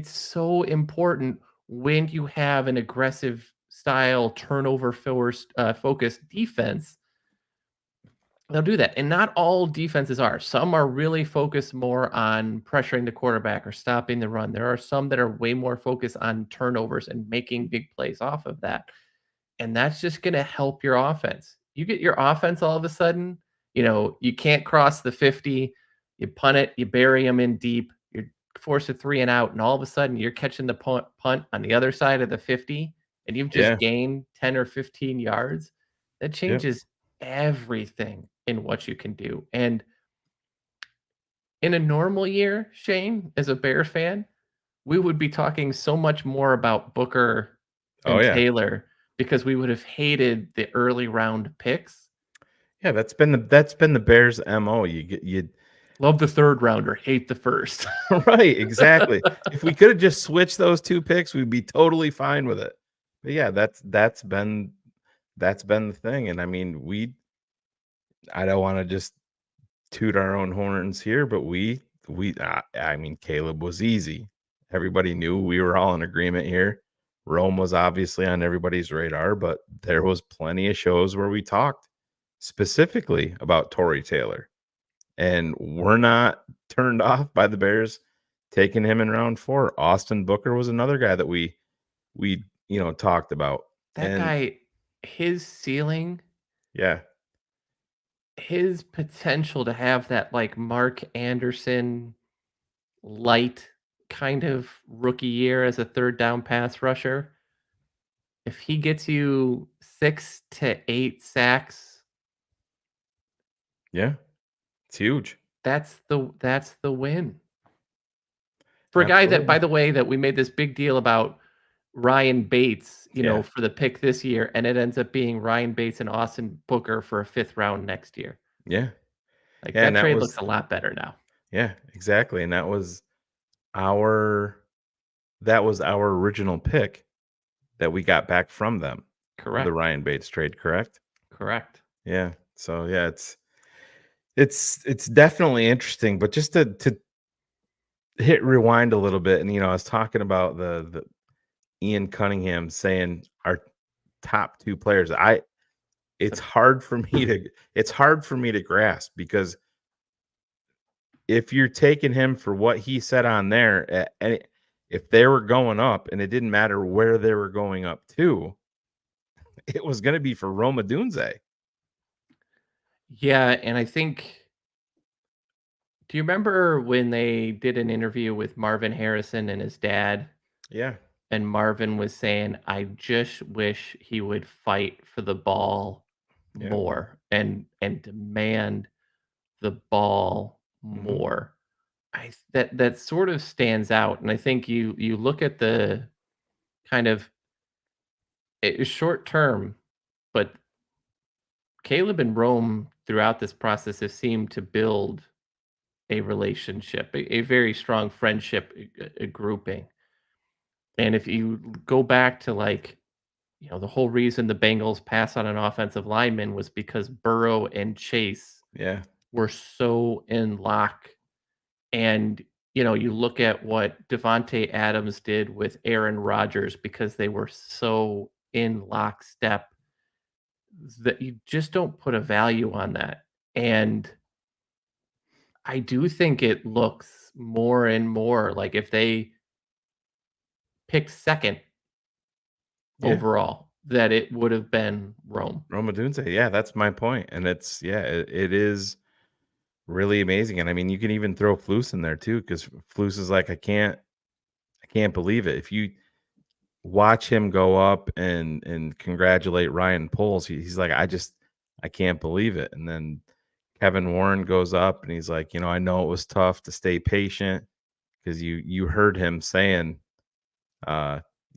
[SPEAKER 5] so important when you have an aggressive style turnover focused defense They'll do that. And not all defenses are. Some are really focused more on pressuring the quarterback or stopping the run. There are some that are way more focused on turnovers and making big plays off of that. And that's just going to help your offense. You get your offense all of a sudden, you can't cross the 50, you punt it, you bury them in deep, you're forced a 3 and out, and all of a sudden you're catching the punt on the other side of the 50, and you've just
[SPEAKER 4] Yeah.
[SPEAKER 5] gained 10 or 15 yards. That
[SPEAKER 4] Yep.
[SPEAKER 5] changes everything in what you can do. And in a normal year, Shane, as a Bears fan, we would be talking so much more about Booker
[SPEAKER 4] Oh,
[SPEAKER 5] and
[SPEAKER 4] yeah.
[SPEAKER 5] Taylor because we would have hated the early round picks.
[SPEAKER 4] Yeah, that's been the Bears' MO. You
[SPEAKER 5] Love the third rounder, hate the first.
[SPEAKER 4] right, exactly. If we could have just switched those 2 picks, we'd be totally fine with it. But yeah, that's been the thing. And I mean, I don't want to just toot our own horns here, but I mean, Caleb was easy. Everybody knew, we were all in agreement here. Rome was obviously on everybody's radar, but there was plenty of shows where we talked specifically about Torrey Taylor, and we're not turned off by the Bears taking him in round 4. Austin Booker was another guy that we talked about.
[SPEAKER 5] That
[SPEAKER 4] And
[SPEAKER 5] guy, his ceiling,
[SPEAKER 4] yeah,
[SPEAKER 5] his potential to have that like Mark Anderson light kind of rookie year as a third down pass rusher. If he gets you 6 to 8 sacks,
[SPEAKER 4] yeah, it's huge.
[SPEAKER 5] that's the win. For a guy that, by the way, that we made this big deal about Ryan Bates,
[SPEAKER 4] Yeah.
[SPEAKER 5] for the pick this year, and it ends up being Ryan Bates and Austin Booker for a 5th round next year.
[SPEAKER 4] Yeah.
[SPEAKER 5] Like
[SPEAKER 4] Yeah,
[SPEAKER 5] that
[SPEAKER 4] and that
[SPEAKER 5] trade
[SPEAKER 4] was
[SPEAKER 5] looks a lot better now.
[SPEAKER 4] Yeah, exactly. And that was our original pick that we got back from them.
[SPEAKER 5] Correct.
[SPEAKER 4] The Ryan Bates trade, correct?
[SPEAKER 5] Correct.
[SPEAKER 4] Yeah. So yeah, it's definitely interesting. But just to hit rewind a little bit, and I was talking about the Ian Cunningham saying our top 2 players. It's hard for me to grasp, because if you're taking him for what he said on there, and if they were going up and it didn't matter where they were going up to, it was going to be for Roma Dunze.
[SPEAKER 5] Yeah, and I think, do you remember when they did an interview with Marvin Harrison and his dad?
[SPEAKER 4] Yeah.
[SPEAKER 5] And Marvin was saying, I just wish he would fight for the ball more and demand the ball more. That sort of stands out. And I think you look at the kind of short term, but Caleb and Rome throughout this process have seemed to build a relationship, a very strong friendship, a grouping. And if you go back to the whole reason the Bengals pass on an offensive lineman was because Burrow and Chase were so in lock. And, you look at what Devontae Adams did with Aaron Rodgers because they were so in lockstep that you just don't put a value on that. And I do think it looks more and more like if they picked second overall, that it would have been Rome.
[SPEAKER 4] Roma Dunze. Yeah, that's my point. And it is really amazing. And I mean, you can even throw Flus in there too, because Flus is like, I can't believe it. If you watch him go up and congratulate Ryan Poles, he's like, I can't believe it. And then Kevin Warren goes up and he's like, I know it was tough to stay patient, because you heard him saying,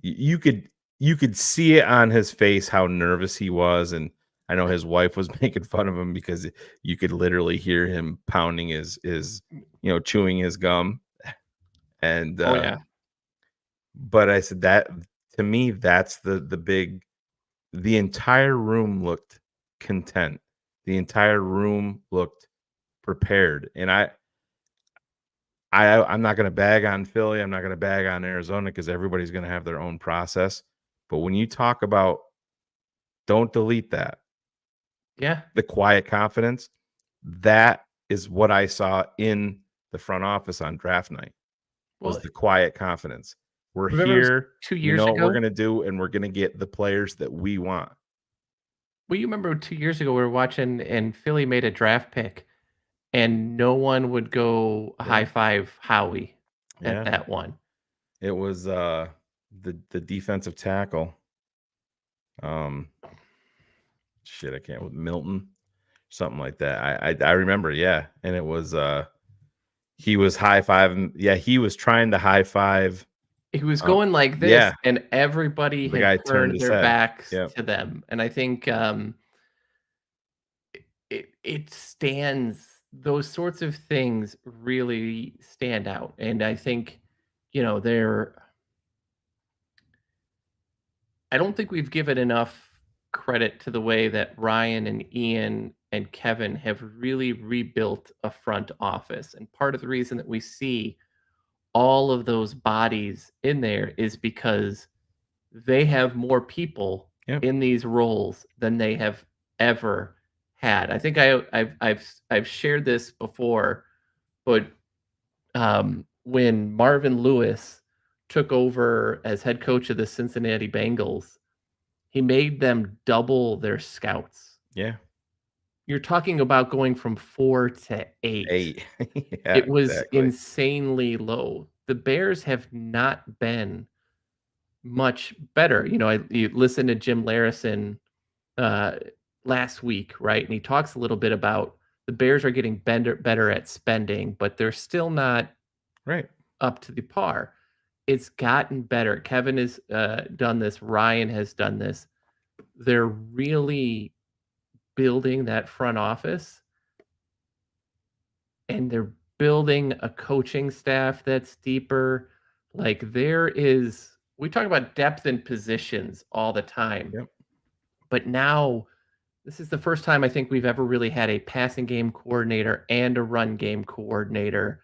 [SPEAKER 4] you could see it on his face how nervous he was. And I know his wife was making fun of him because you could literally hear him pounding his chewing his gum. And but I said, that to me, that's the entire room looked content. The entire room looked prepared. And I'm not going to bag on Philly. I'm not going to bag on Arizona, because everybody's going to have their own process. But when you talk about, don't delete that.
[SPEAKER 5] Yeah.
[SPEAKER 4] The quiet confidence. that is what I saw in the front office on draft night. Was
[SPEAKER 5] Well,
[SPEAKER 4] the quiet confidence. We're
[SPEAKER 5] remember it was
[SPEAKER 4] here.
[SPEAKER 5] 2
[SPEAKER 4] We
[SPEAKER 5] years
[SPEAKER 4] know what we're
[SPEAKER 5] ago?
[SPEAKER 4] gonna do, and we're gonna get the players that we want.
[SPEAKER 5] Well, you remember 2 years ago, we were watching and Philly made a draft pick, and no one would go
[SPEAKER 4] Yeah.
[SPEAKER 5] high five Howie at
[SPEAKER 4] Yeah.
[SPEAKER 5] that one.
[SPEAKER 4] It was the defensive tackle. Shit, I can't with Milton, something like that. I remember, yeah. And it was he was high fiving. Yeah, he was trying to high five.
[SPEAKER 5] He was going like this,
[SPEAKER 4] yeah.
[SPEAKER 5] and everybody
[SPEAKER 4] The
[SPEAKER 5] had
[SPEAKER 4] guy turned
[SPEAKER 5] turned
[SPEAKER 4] his
[SPEAKER 5] their
[SPEAKER 4] head.
[SPEAKER 5] backs
[SPEAKER 4] Yep.
[SPEAKER 5] to them, and I think, it stands those sorts of things really stand out, and I think, they're I don't think we've given enough credit to the way that Ryan and Ian and Kevin have really rebuilt a front office. And part of the reason that we see all of those bodies in there is because they have more people
[SPEAKER 4] Yep.
[SPEAKER 5] in these roles than they have ever had. I think I've shared this before, but when Marvin Lewis took over as head coach of the Cincinnati Bengals, he made them double their scouts.
[SPEAKER 4] Yeah.
[SPEAKER 5] You're talking about going from 4 to 8.
[SPEAKER 4] 8. Yeah,
[SPEAKER 5] It was
[SPEAKER 4] exactly.
[SPEAKER 5] insanely low. The Bears have not been much better. You listened to Jim Larison last week, right? And he talks a little bit about the Bears are getting better at spending, but they're still not
[SPEAKER 4] Right.
[SPEAKER 5] up to the par. It's gotten better. Kevin has done this. Ryan has done this. They're really building that front office, and they're building a coaching staff that's deeper. Like we talk about depth in positions all the time.
[SPEAKER 4] Yep.
[SPEAKER 5] But now this is the first time I think we've ever really had a passing game coordinator and a run game coordinator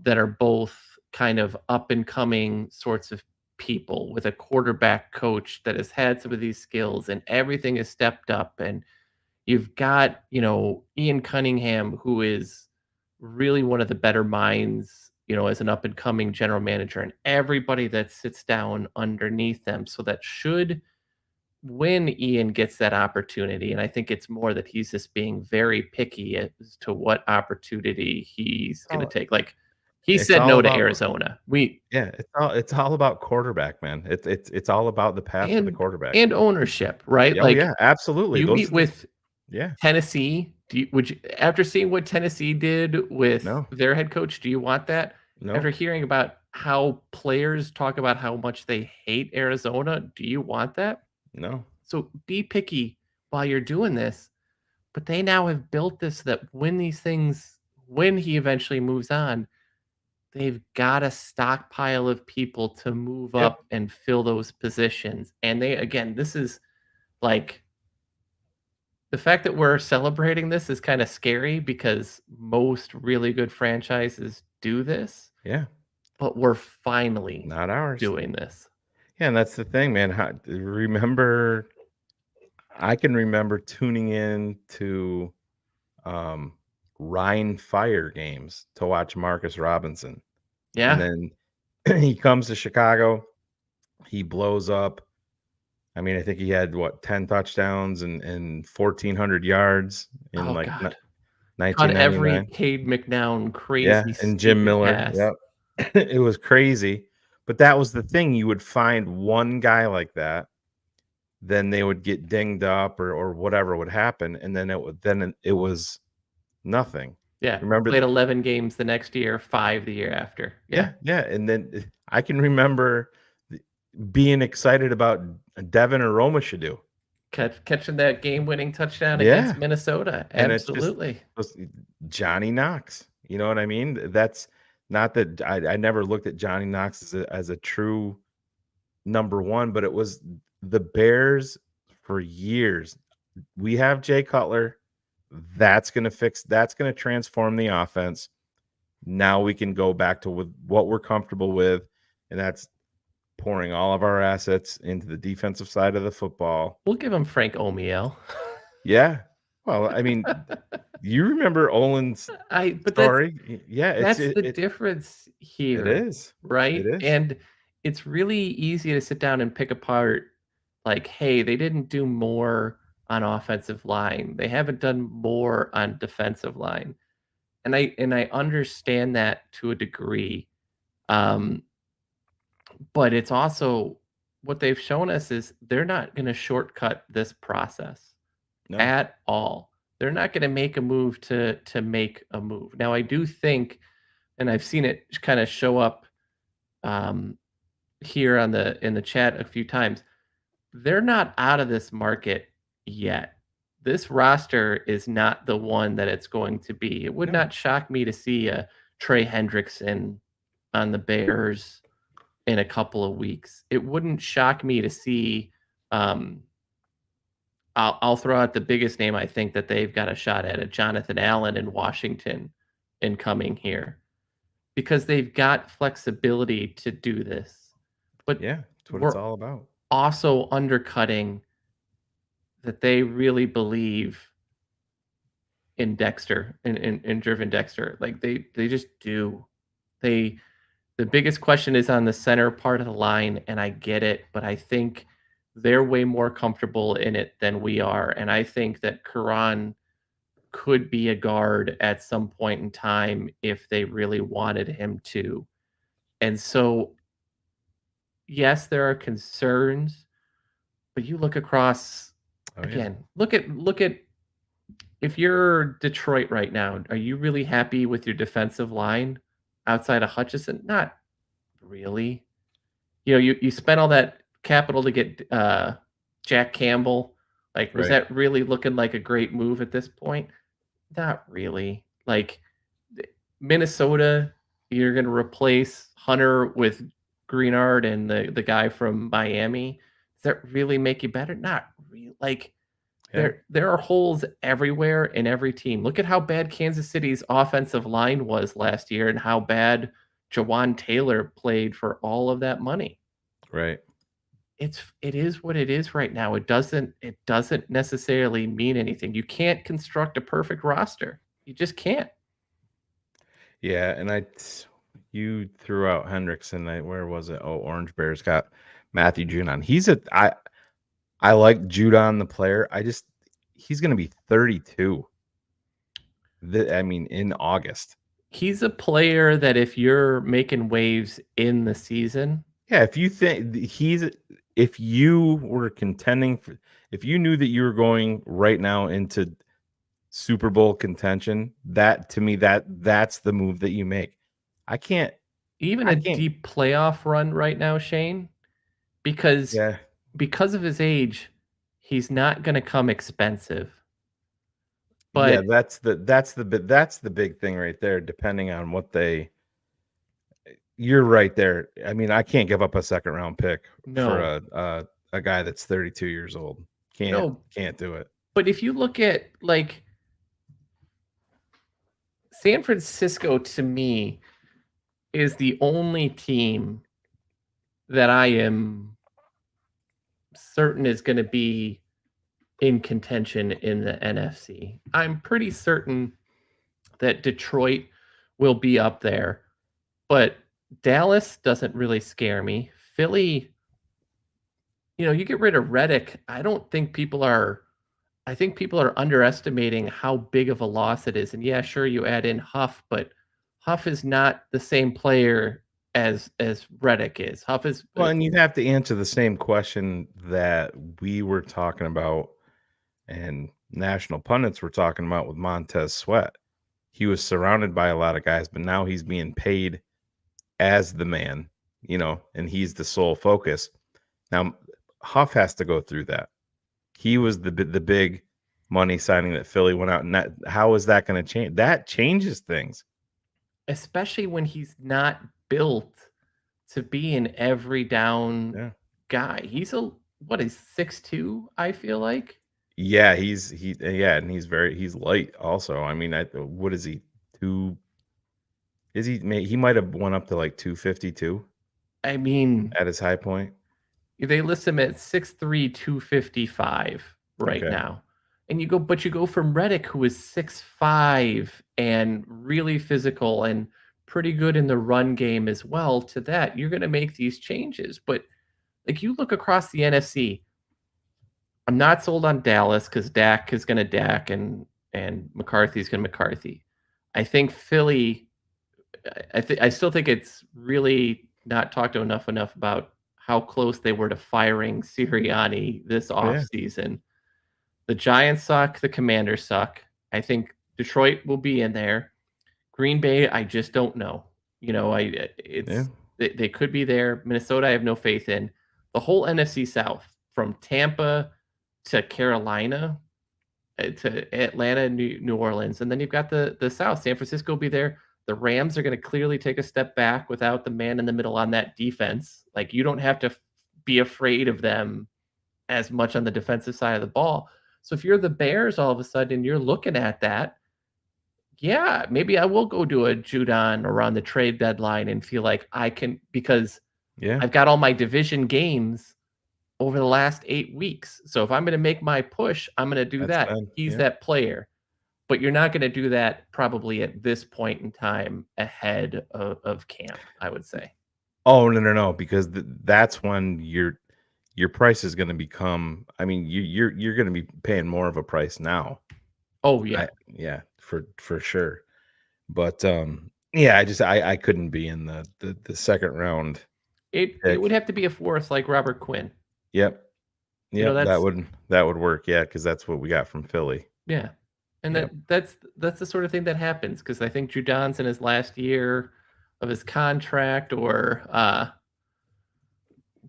[SPEAKER 5] that are both kind of up and coming sorts of people, with a quarterback coach that has had some of these skills, and everything is stepped up. And you've got, Ian Cunningham, who is really one of the better minds, as an up and coming general manager, and everybody that sits down underneath them. So that when Ian gets that opportunity, and I think it's more that he's just being very picky as to what opportunity he's going to take. Like, he
[SPEAKER 4] It's
[SPEAKER 5] said
[SPEAKER 4] all
[SPEAKER 5] no to
[SPEAKER 4] about-
[SPEAKER 5] Arizona.
[SPEAKER 4] Yeah, it's all about quarterback, man. It's all about the path of the quarterback.
[SPEAKER 5] And ownership, right?
[SPEAKER 4] Oh, yeah, absolutely.
[SPEAKER 5] You
[SPEAKER 4] Those
[SPEAKER 5] meet
[SPEAKER 4] are the-
[SPEAKER 5] with
[SPEAKER 4] yeah.
[SPEAKER 5] Tennessee. Would you, after seeing what Tennessee did with
[SPEAKER 4] No.
[SPEAKER 5] their head coach, do you want that?
[SPEAKER 4] No.
[SPEAKER 5] After hearing about how players talk about how much they hate Arizona, do you want that?
[SPEAKER 4] No.
[SPEAKER 5] So be picky while you're doing this. But they now have built this so that when he eventually moves on, they've got a stockpile of people to move
[SPEAKER 4] Yep.
[SPEAKER 5] up and fill those positions. And this is like, the fact that we're celebrating this is kind of scary because most really good franchises do this.
[SPEAKER 4] Yeah.
[SPEAKER 5] But we're finally
[SPEAKER 4] Not ours.
[SPEAKER 5] doing this.
[SPEAKER 4] Yeah, and that's the thing, man. I can remember tuning in to Rhine Fire games to watch Marcus Robinson.
[SPEAKER 5] Yeah.
[SPEAKER 4] And then he comes to Chicago. He blows up. I mean, I think he had 10 touchdowns and 1,400 yards in
[SPEAKER 5] Oh,
[SPEAKER 4] like
[SPEAKER 5] God. On
[SPEAKER 4] 1999.
[SPEAKER 5] every Cade McNown crazy.
[SPEAKER 4] Yeah, and Jim
[SPEAKER 5] stupid
[SPEAKER 4] Miller.
[SPEAKER 5] pass.
[SPEAKER 4] Yep. It was crazy. But that was the thing. You would find one guy like that, then they would get dinged up or whatever would happen, and then it was nothing.
[SPEAKER 5] Yeah.
[SPEAKER 4] Remember
[SPEAKER 5] Played 11 games the next year, 5 the year after.
[SPEAKER 4] Yeah. And then I can remember being excited about Devin Aromashodu.
[SPEAKER 5] Catching that game-winning touchdown against Minnesota.
[SPEAKER 4] And
[SPEAKER 5] Absolutely.
[SPEAKER 4] It's just Johnny Knox. You know what I mean? That's not that I never looked at Johnny Knox as a true number one, but it was the Bears for years. We have Jay Cutler. That's going to transform the offense. Now we can go back to what we're comfortable with, and that's pouring all of our assets into the defensive side of the football.
[SPEAKER 5] We'll give him Frank Omiel.
[SPEAKER 4] Yeah. Well, I mean, you remember Olin's
[SPEAKER 5] But
[SPEAKER 4] story? Yeah,
[SPEAKER 5] that's the
[SPEAKER 4] it
[SPEAKER 5] difference
[SPEAKER 4] it
[SPEAKER 5] here,
[SPEAKER 4] is. It
[SPEAKER 5] right?
[SPEAKER 4] is.
[SPEAKER 5] And it's really easy to sit down and pick apart, like, hey, they didn't do more on offensive line. They haven't done more on defensive line. And I understand that to a degree. Um, but it's also what they've shown us is they're not going to shortcut this process
[SPEAKER 4] No.
[SPEAKER 5] at all. They're not going to make a move to make a move. Now, I do think, and I've seen it kind of show up um, here on the in the chat a few times. They're not out of this market yet. This roster is not the one that it's going to be. It would
[SPEAKER 4] No.
[SPEAKER 5] not shock me to see a Trey Hendrickson on the Bears in a couple of weeks. It wouldn't shock me to see. I'll throw out the biggest name I think that they've got a shot at, Jonathan Allen in Washington, incoming here, because they've got flexibility to do this. But
[SPEAKER 4] Yeah, that's what it's
[SPEAKER 5] we're
[SPEAKER 4] all about.
[SPEAKER 5] also undercutting that they really believe in Dexter, in Driven Dexter. Like they just do. They The biggest question is on the center part of the line, and I get it, but I think they're way more comfortable in it than we are. And I think that Karan could be a guard at some point in time if they really wanted him to. And so, yes, there are concerns, but you look across
[SPEAKER 4] Oh, yeah.
[SPEAKER 5] again, look at if you're Detroit right now, are you really happy with your defensive line outside of Hutchison? Not really. You spent all that capital to get Jack Campbell. Like, was
[SPEAKER 4] Right.
[SPEAKER 5] that really looking like a great move at this point? Not really. Like Minnesota, you're going to replace Hunter with Greenard and the guy from Miami. Does that really make you better? Not really. Like
[SPEAKER 4] Yeah.
[SPEAKER 5] there are holes everywhere in every team. Look at how bad Kansas City's offensive line was last year and how bad Jawan Taylor played for all of that money.
[SPEAKER 4] Right.
[SPEAKER 5] It is what it is right now. It doesn't necessarily mean anything. You can't construct a perfect roster. You just can't.
[SPEAKER 4] Yeah, and you threw out Hendrickson. Where was it? Oh, Orange Bears got Matthew Judon. I like Judon the player. He's going to be 32. In August.
[SPEAKER 5] He's a player that if you're making waves in the season,
[SPEAKER 4] Yeah, if you were contending if you knew that you were going right now into Super Bowl contention, that to me that's the move that you make. I can't
[SPEAKER 5] deep playoff run right now, Shane, because
[SPEAKER 4] Yeah.
[SPEAKER 5] of his age, he's not going to come expensive.
[SPEAKER 4] Yeah,
[SPEAKER 5] But
[SPEAKER 4] that's the big thing right there. Depending on you're right there. I mean, I can't give up a second round pick for a guy that's 32 years old. Can't do it.
[SPEAKER 5] But if you look at like San Francisco, to me, is the only team that I am certain is going to be in contention in the NFC. I'm pretty certain that Detroit will be up there, but Dallas doesn't really scare me. Philly, you get rid of Reddick. I think people are underestimating how big of a loss it is. And yeah, sure, you add in Huff, but Huff is not the same player as Reddick is. Huff is
[SPEAKER 4] Well, and you'd have to answer the same question that we were talking about and national pundits were talking about with Montez Sweat. He was surrounded by a lot of guys, but now he's being paid as the man, and he's the sole focus. Now, Huff has to go through that. He was the big money signing that Philly went out, and how is that going to change? That changes things.
[SPEAKER 5] Especially when he's not built to be an every down guy. He's what is 6'2", I feel like.
[SPEAKER 4] Yeah, and he's light also. I mean, what is he? He might have went up to like 252.
[SPEAKER 5] I mean,
[SPEAKER 4] at his high point.
[SPEAKER 5] They list him at 6'3", 255 right now. And you go from Reddick, who is 6'5" and really physical and pretty good in the run game as well, to that. You're going to make these changes. But like you look across the NFC, I'm not sold on Dallas because Dak is going to Dak and McCarthy's going to McCarthy. I think Philly. I still think it's really not talked enough about how close they were to firing Sirianni this
[SPEAKER 4] Oh, yeah.
[SPEAKER 5] offseason. The Giants suck. The Commanders suck. I think Detroit will be in there. Green Bay, I just don't know.
[SPEAKER 4] Yeah.
[SPEAKER 5] They could be there. Minnesota, I have no faith in. The whole NFC South, from Tampa to Carolina to Atlanta, New Orleans, and then you've got the South. San Francisco will be there. The Rams are going to clearly take a step back without the man in the middle on that defense. Like, you don't have to be afraid of them as much on the defensive side of the ball. So if you're the Bears, all of a sudden you're looking at that, yeah, maybe I will go do a Judon around the trade deadline and feel like I can, because
[SPEAKER 4] Yeah.
[SPEAKER 5] I've got all my division games over the last 8 weeks. So if I'm going to make my push, I'm going to do
[SPEAKER 4] That's
[SPEAKER 5] that.
[SPEAKER 4] fine.
[SPEAKER 5] He's
[SPEAKER 4] Yeah.
[SPEAKER 5] that player. But you're not going to do that probably at this point in time ahead of camp, I would say.
[SPEAKER 4] Oh, no, because that's when your price is going to become. I mean, you're going to be paying more of a price now.
[SPEAKER 5] Oh, yeah.
[SPEAKER 4] Yeah, for sure. But yeah, I couldn't be in the second round.
[SPEAKER 5] It
[SPEAKER 4] pick.
[SPEAKER 5] would have to be a fourth like Robert Quinn.
[SPEAKER 4] Yep. Yep,
[SPEAKER 5] that's
[SPEAKER 4] that would work. Yeah, because that's what we got from Philly.
[SPEAKER 5] Yeah. And
[SPEAKER 4] Yep.
[SPEAKER 5] that's the sort of thing that happens, because I think Judon's in his last year of his contract, or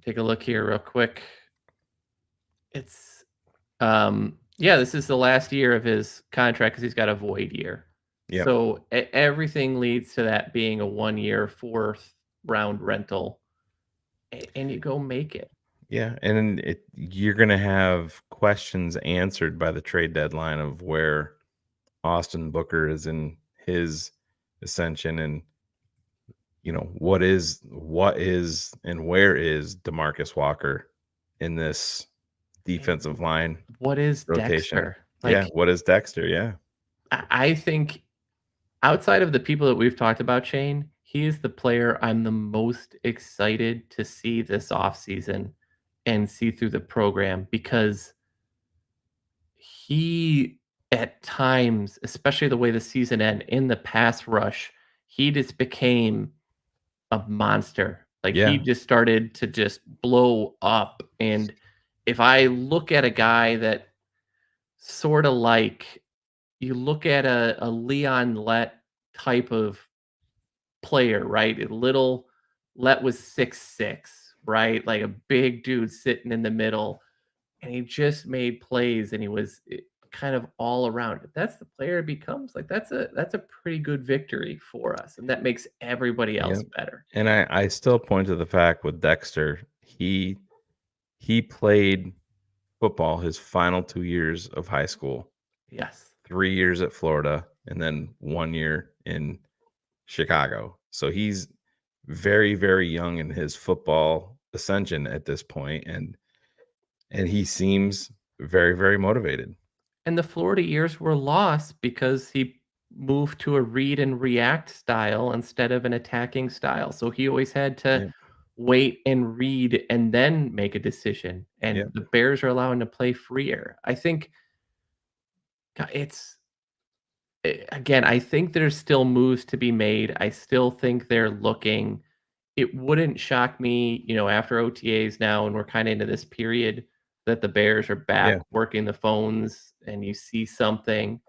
[SPEAKER 5] take a look here real quick. It's this is the last year of his contract because he's got a void year.
[SPEAKER 4] Yep.
[SPEAKER 5] So everything leads to that being a 1-year, 4th round rental, and you go make it.
[SPEAKER 4] Yeah, and you're going to have questions answered by the trade deadline of where Austin Booker is in his ascension, and what is and where is DeMarcus Walker in this defensive line
[SPEAKER 5] What is
[SPEAKER 4] rotation?
[SPEAKER 5] Dexter?
[SPEAKER 4] Yeah, what is Dexter? Yeah.
[SPEAKER 5] I think outside of the people that we've talked about, Shane, he is the player I'm the most excited to see this offseason and see through the program, because he, at times, especially the way the season ended, in the pass rush, he just became a monster. Like,
[SPEAKER 4] Yeah.
[SPEAKER 5] he just started to just blow up. And if I look at a guy that sort of like, you look at a Leon Lett type of player, right? Lett was 6'6", right? Like a big dude sitting in the middle, and he just made plays, and he was kind of all around. If that's the player it becomes, like, that's a pretty good victory for us, and that makes everybody else better.
[SPEAKER 4] And I still point to the fact with Dexter, he played football his final 2 years of high school.
[SPEAKER 5] Yes.
[SPEAKER 4] 3 years at Florida, and then 1 year in Chicago. So he's very, very young in his football ascension at this point, and he seems very, very motivated.
[SPEAKER 5] And the Florida years were lost because he moved to a read and react style instead of an attacking style. So he always had to wait and read and then make a decision. And the Bears are allowing him to play freer. I think I think there's still moves to be made. I still think they're looking. It wouldn't shock me, after OTAs now, and we're kind of into this period, that the Bears are back working the phones, and you see something.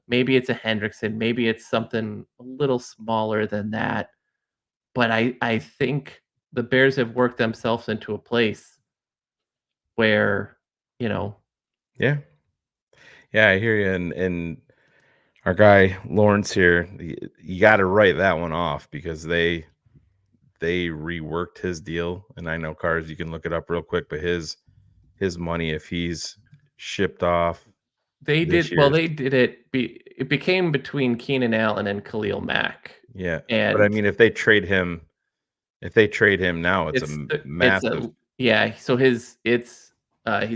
[SPEAKER 5] Maybe it's a Hendrickson, maybe it's something a little smaller than that. But I think the Bears have worked themselves into a place where,
[SPEAKER 4] Yeah, I hear you. And our guy Lawrence here, you got to write that one off, because they reworked his deal. And I know, Cars, you can look it up real quick, but his money, if he's shipped off,
[SPEAKER 5] they did it. It became between Keenan Allen and Khalil Mack.
[SPEAKER 4] Yeah,
[SPEAKER 5] and
[SPEAKER 4] but I mean, if they trade him now, it's a massive.
[SPEAKER 5] So he's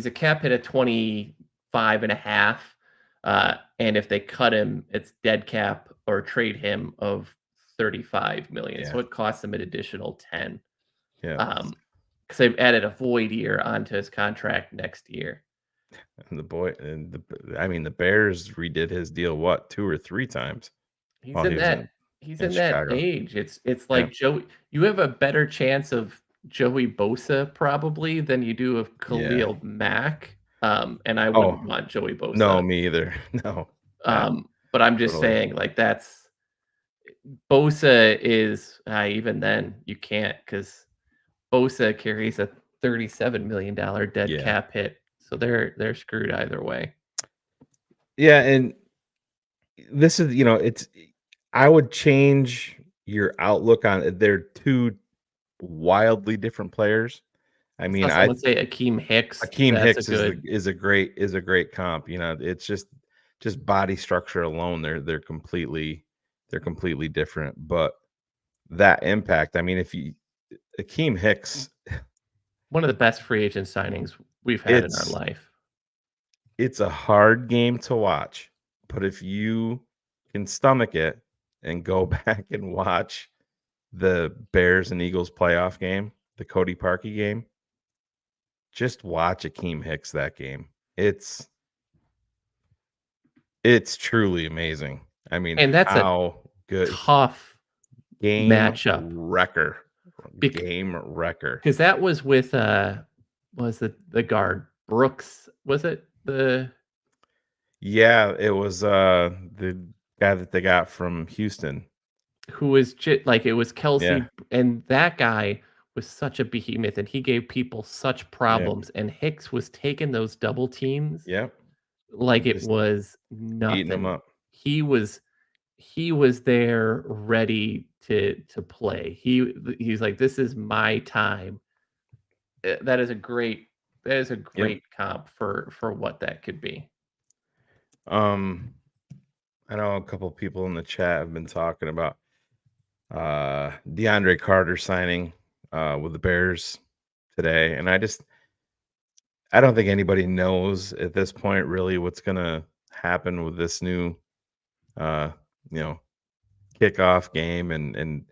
[SPEAKER 5] a cap hit at 25.5. And if they cut him, it's dead cap or trade him of 35 million.
[SPEAKER 4] Yeah.
[SPEAKER 5] So it costs them an additional 10.
[SPEAKER 4] Yeah.
[SPEAKER 5] Because they've added a void year onto his contract next year.
[SPEAKER 4] And the Bears redid his deal what 2 or 3 times
[SPEAKER 5] He's
[SPEAKER 4] while
[SPEAKER 5] in
[SPEAKER 4] he was
[SPEAKER 5] that
[SPEAKER 4] Chicago.
[SPEAKER 5] age. It's like Joey. You have a better chance of Joey Bosa probably than you do of Khalil Mack. And I wouldn't want Joey Bosa.
[SPEAKER 4] No, me either. No.
[SPEAKER 5] But I'm just saying, like, that's Bosa is even then you can't, because Bosa carries a $37 million dead cap hit. So they're screwed either way.
[SPEAKER 4] Yeah, and this is, I would change your outlook on it. They're 2 wildly different players. I mean,
[SPEAKER 5] I would say Akeem Hicks.
[SPEAKER 4] Akeem Hicks is a great comp. It's just body structure alone. They're completely different. But that impact, I mean, Akeem Hicks,
[SPEAKER 5] one of the best free agent signings we've had in our life.
[SPEAKER 4] It's a hard game to watch, but if you can stomach it and go back and watch the Bears and Eagles playoff game, the Cody Parkey game, just watch Akeem Hicks that game. It's truly amazing. I mean,
[SPEAKER 5] and that's
[SPEAKER 4] how good
[SPEAKER 5] tough
[SPEAKER 4] game
[SPEAKER 5] matchup
[SPEAKER 4] wrecker. Game wrecker.
[SPEAKER 5] Because that was with was the guard Brooks, was it?
[SPEAKER 4] Yeah, it was the guy that they got from Houston.
[SPEAKER 5] Who was like, it was Kelsey, and that guy was such a behemoth, and he gave people such problems. And Hicks was taking those double teams.
[SPEAKER 4] Yep.
[SPEAKER 5] Like it was nothing.
[SPEAKER 4] Eating them up.
[SPEAKER 5] He was there ready to play. He's like, this is my time. That is a great comp for what that could be.
[SPEAKER 4] I know a couple of people in the chat have been talking about DeAndre Carter signing with the Bears today, and I don't think anybody knows at this point really what's gonna happen with this new kickoff game, and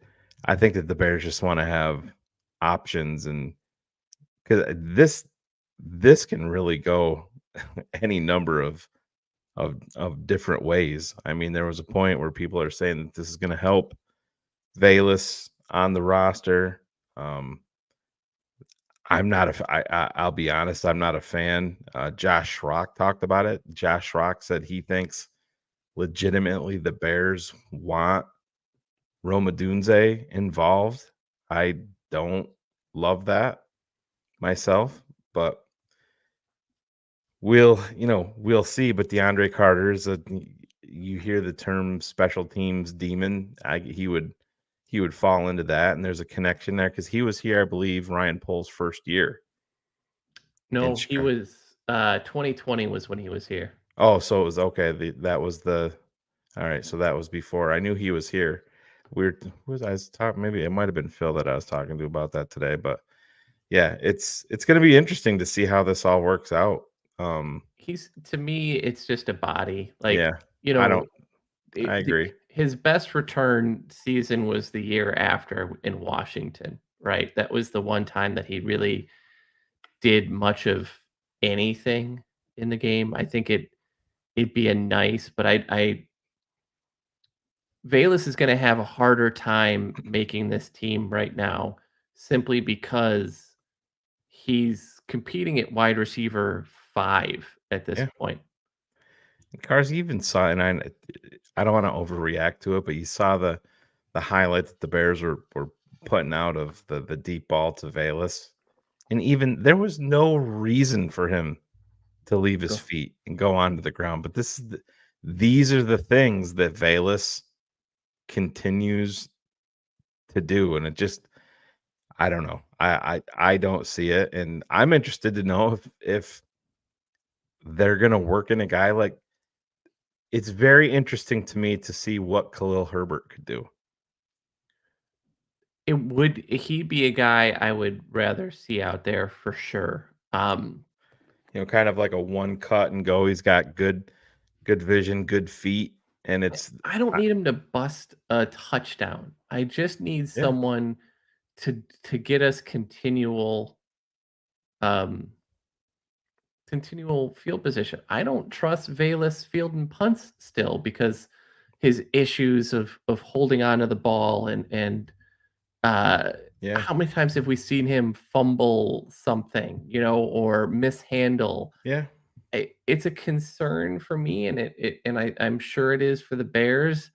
[SPEAKER 4] I think that the Bears just want to have options, and because this can really go any number of different ways. I mean, there was a point where people are saying that this is going to help Velus on the roster. I'm not I'll be honest, I'm not a fan. Josh Schrock talked about it. Josh Schrock said he thinks legitimately the Bears want Roma Dunze involved. I don't love that myself, but we'll see. But DeAndre Carter is you hear the term special teams demon. He would fall into that, and there's a connection there because he was here, I believe, Ryan Pohl's first year.
[SPEAKER 5] No, he was 2020 was when he was here.
[SPEAKER 4] Oh, so it was okay. That was all right. So that was before I knew he was here. Who was I talking? Maybe it might have been Phil that I was talking to about that today. But yeah, it's going to be interesting to see how this all works out.
[SPEAKER 5] To me, it's just a body. Like,
[SPEAKER 4] I agree.
[SPEAKER 5] His best return season was the year after in Washington, right? That was the one time that he really did much of anything in the game. I think it'd be a nice, but Velus is going to have a harder time making this team right now simply because he's competing at wide receiver 5 at this point.
[SPEAKER 4] Cars even saw, and I don't want to overreact to it, but you saw the highlight that the Bears were putting out of the deep ball to Velus, and even there was no reason for him to leave his feet and go onto the ground. But these are the things that Velus continues to do, and it just, I don't know. I don't see it, and I'm interested to know if they're gonna work in a guy like. It's very interesting to me to see what Khalil Herbert could do.
[SPEAKER 5] He'd be a guy I would rather see out there for sure.
[SPEAKER 4] Kind of like a one cut and go. He's got good good vision, good feet, and it's
[SPEAKER 5] I don't need him to bust a touchdown. I just need
[SPEAKER 4] yeah,
[SPEAKER 5] someone to get us um continual field position. I don't trust Valus fielding punts still because his issues of holding on to the ball and uh
[SPEAKER 4] yeah,
[SPEAKER 5] how many times have we seen him fumble something, or mishandle?
[SPEAKER 4] yeah,
[SPEAKER 5] It's a concern for me, and I'm sure it is for the Bears.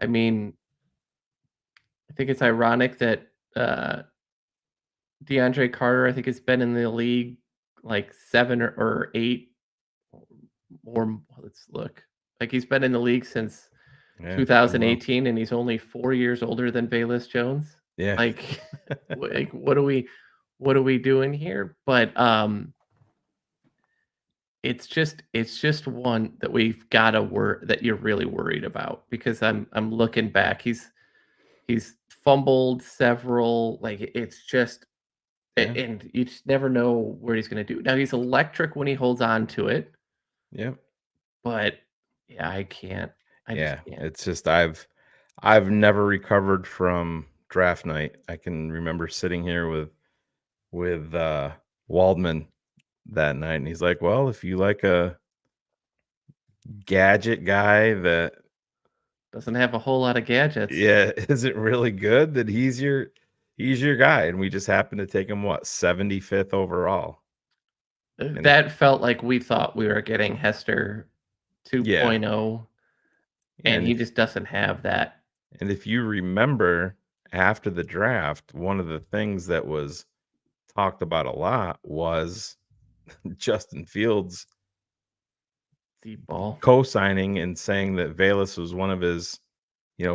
[SPEAKER 5] I mean, I think it's ironic that DeAndre Carter, I think, has been in the league like 7 or 8 or let's look. Like he's been in the league since
[SPEAKER 4] yeah. It's been well.
[SPEAKER 5] 2018, and he's only 4 years older than Velus Jones.
[SPEAKER 4] Yeah,
[SPEAKER 5] Like, like what are we doing here? But it's just one that we've got to that you're really worried about, because I'm looking back. He's fumbled several. Like it's just
[SPEAKER 4] yeah,
[SPEAKER 5] and you just never know what he's going to do. Now he's electric when he holds on to it,
[SPEAKER 4] yeah,
[SPEAKER 5] but yeah, I can't. I just
[SPEAKER 4] yeah.
[SPEAKER 5] can't.
[SPEAKER 4] It's just I've never recovered from draft night. I can remember sitting here with Waldman that night, and he's like, "Well, if you like a gadget guy that
[SPEAKER 5] Doesn't have a whole lot of gadgets.
[SPEAKER 4] yeah isn't really good, that he's your guy." And we just happened to take him 75th overall. And
[SPEAKER 5] That felt like we thought we were getting Hester
[SPEAKER 4] yeah,
[SPEAKER 5] 2.0, and
[SPEAKER 4] and
[SPEAKER 5] he
[SPEAKER 4] if
[SPEAKER 5] just doesn't have that.
[SPEAKER 4] and if you remember, after the draft, one of the things that was talked about a lot was Justin Fields
[SPEAKER 5] Deep ball.
[SPEAKER 4] co-signing and saying that Valus was one of his,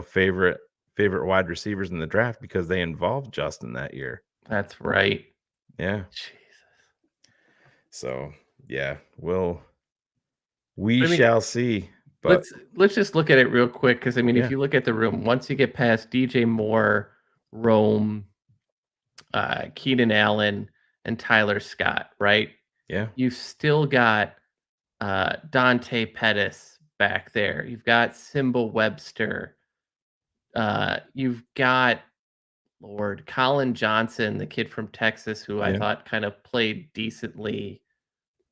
[SPEAKER 4] favorite wide receivers in the draft because they involved Justin that year.
[SPEAKER 5] That's right.
[SPEAKER 4] Yeah.
[SPEAKER 5] Jesus.
[SPEAKER 4] So yeah, we
[SPEAKER 5] I mean,
[SPEAKER 4] shall see. But
[SPEAKER 5] let's just look at it real quick, because I mean, if
[SPEAKER 4] yeah,
[SPEAKER 5] you look at the room, once you get past DJ Moore, Rome, Keenan Allen, and Tyler Scott, right?
[SPEAKER 4] yeah,
[SPEAKER 5] You've still got Dante Pettis back there. You've got Simba Webster. You've got Lord Colin Johnson, the kid from Texas, who I
[SPEAKER 4] yeah,
[SPEAKER 5] thought kind of played decently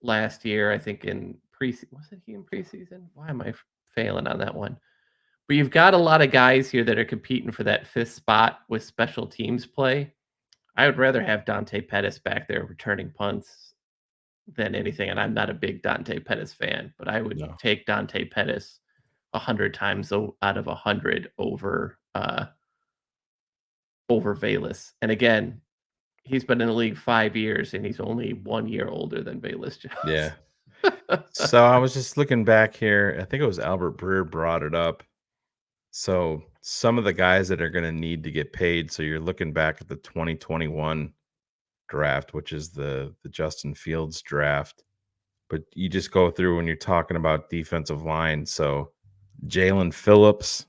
[SPEAKER 5] last year. I think in preseason. Wasn't he in preseason? Why am I failing on that one? But you've got a lot of guys here that are competing for that 5th spot with special teams play. I would rather have Dante Pettis back there returning punts than anything. And I'm not a big Dante Pettis fan, but I would
[SPEAKER 4] no,
[SPEAKER 5] take Dante Pettis 100 times out of 100 over Valus. And again, he's been in the league 5 years, and he's only 1 year older than Valus Jones.
[SPEAKER 4] yeah. So I was just looking back here. I think it was Albert Breer brought it up. So some of the guys that are going to need to get paid. So you're looking back at the 2021 draft, which is the Justin Fields draft. But you just go through when you're talking about defensive line. So Jalen Phillips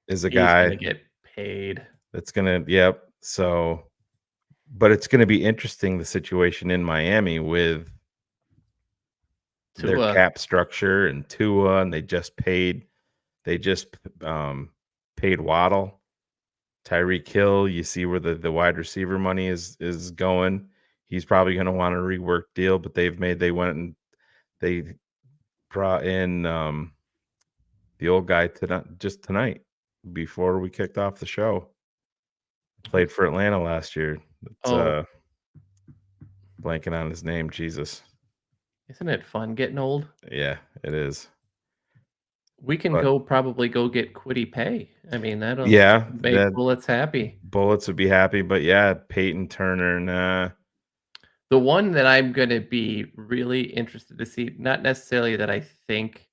[SPEAKER 4] is a
[SPEAKER 5] He's going to
[SPEAKER 4] guy
[SPEAKER 5] get paid.
[SPEAKER 4] that's going to, yep. So, but it's going to be interesting, the situation in Miami with their
[SPEAKER 5] Tua.
[SPEAKER 4] cap structure and Tua, and they just paid Waddle, Tyreek Hill. You see where the wide receiver money is going. He's probably going to want a rework deal, but they went and they brought in the old guy just tonight before we kicked off the show. Played for Atlanta last year. It's
[SPEAKER 5] Oh,
[SPEAKER 4] blanking on his name. Jesus.
[SPEAKER 5] isn't it fun getting old?
[SPEAKER 4] Yeah, it is.
[SPEAKER 5] We can
[SPEAKER 4] But
[SPEAKER 5] probably go get Quiddy Pay. I mean, that'll
[SPEAKER 4] yeah,
[SPEAKER 5] make
[SPEAKER 4] that
[SPEAKER 5] Bullets happy.
[SPEAKER 4] Bullets would be happy. But yeah, Peyton Turner, nah.
[SPEAKER 5] The one that I'm going to be really interested to see, not necessarily that I think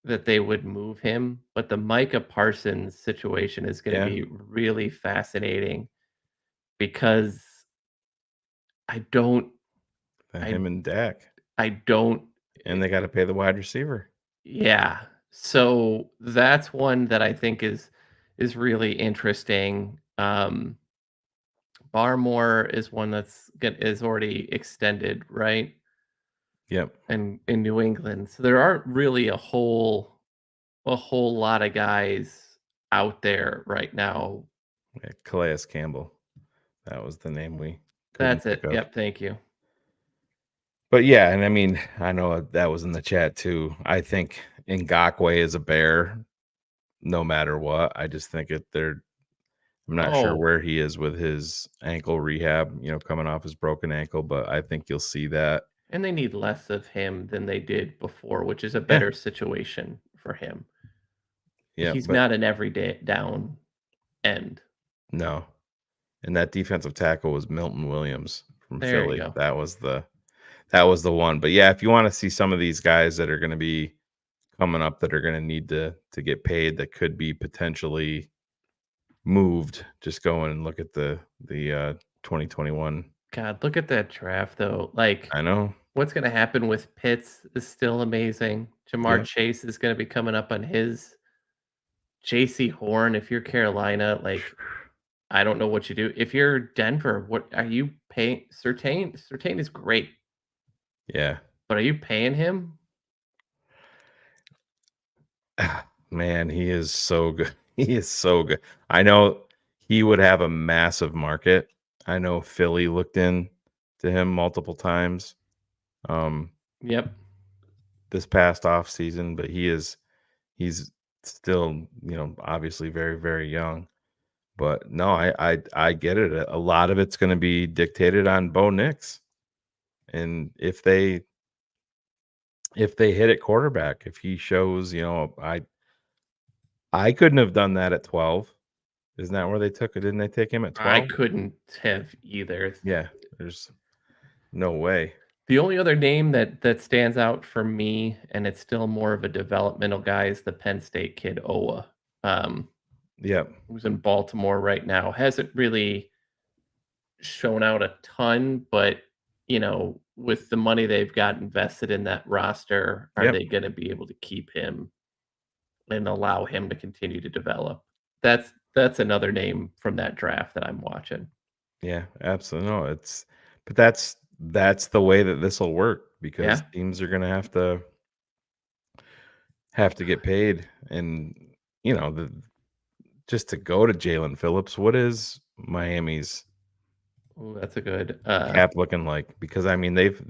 [SPEAKER 5] that they would move him, but the Micah Parsons situation is going to
[SPEAKER 4] Yeah,
[SPEAKER 5] be really fascinating, because I don't, I,
[SPEAKER 4] him and Dak.
[SPEAKER 5] I don't,
[SPEAKER 4] And they got to pay the wide receiver.
[SPEAKER 5] yeah. So that's one that I think is really interesting. Barmore is one is already extended, right?
[SPEAKER 4] Yep.
[SPEAKER 5] and in New England. So there aren't really a whole lot of guys out there right now.
[SPEAKER 4] Yeah, Calais Campbell. That was the name we couldn't
[SPEAKER 5] That's it.
[SPEAKER 4] think of.
[SPEAKER 5] Yep, thank you.
[SPEAKER 4] But yeah, and I mean, I know that was in the chat too. I think Ngakwe is a bear no matter what. I just think I'm not sure
[SPEAKER 5] Oh,
[SPEAKER 4] where he is with his ankle rehab, coming off his broken ankle, but I think you'll see that.
[SPEAKER 5] and they need less of him than they did before, which is a
[SPEAKER 4] Yeah.
[SPEAKER 5] better situation for him.
[SPEAKER 4] Yeah,
[SPEAKER 5] He's
[SPEAKER 4] but
[SPEAKER 5] not an everyday down end.
[SPEAKER 4] no. And that defensive tackle was Milton Williams from
[SPEAKER 5] There you
[SPEAKER 4] Philly.
[SPEAKER 5] go.
[SPEAKER 4] That was the one. But yeah, if you want to see some of these guys that are going to be coming up that are going to need to get paid, that could be potentially moved, just go and look at the 2021.
[SPEAKER 5] God, look at that draft though. Like,
[SPEAKER 4] I know.
[SPEAKER 5] what's going to happen with Pitts is still amazing. Jamar
[SPEAKER 4] Yeah.
[SPEAKER 5] Chase is going to be coming up on his. JC Horn, if you're Carolina, like, I don't know what you do. If you're Denver, what are you paying? Surtain is great,
[SPEAKER 4] Yeah.
[SPEAKER 5] but are you paying him?
[SPEAKER 4] Man, he is so good. He is so good. I know he would have a massive market. I know Philly looked in to him multiple times
[SPEAKER 5] Yep.
[SPEAKER 4] this past off season, but he's still, obviously very, very young. But no, I get it. A lot of it's going to be dictated on Bo Nix. And if they hit at quarterback, if he shows, I couldn't have done that at 12. Isn't that where they took it? Didn't they take him at 12?
[SPEAKER 5] I couldn't have either.
[SPEAKER 4] Yeah, there's no way.
[SPEAKER 5] The only other name that stands out for me, and it's still more of a developmental guy, is the Penn State kid Owa,
[SPEAKER 4] Yep.
[SPEAKER 5] who's in Baltimore right now. Hasn't really shown out a ton, but with the money they've got invested in that roster, are
[SPEAKER 4] Yep.
[SPEAKER 5] they going to be able to keep him and allow him to continue to develop? That's another name from that draft that I'm watching.
[SPEAKER 4] Yeah, absolutely. No, but that's the way that this will work, because
[SPEAKER 5] Yeah.
[SPEAKER 4] teams are going to have to get paid, and just to go to Jalen Phillips, what is Miami's
[SPEAKER 5] Ooh, that's a good
[SPEAKER 4] cap looking like? Because I mean, they've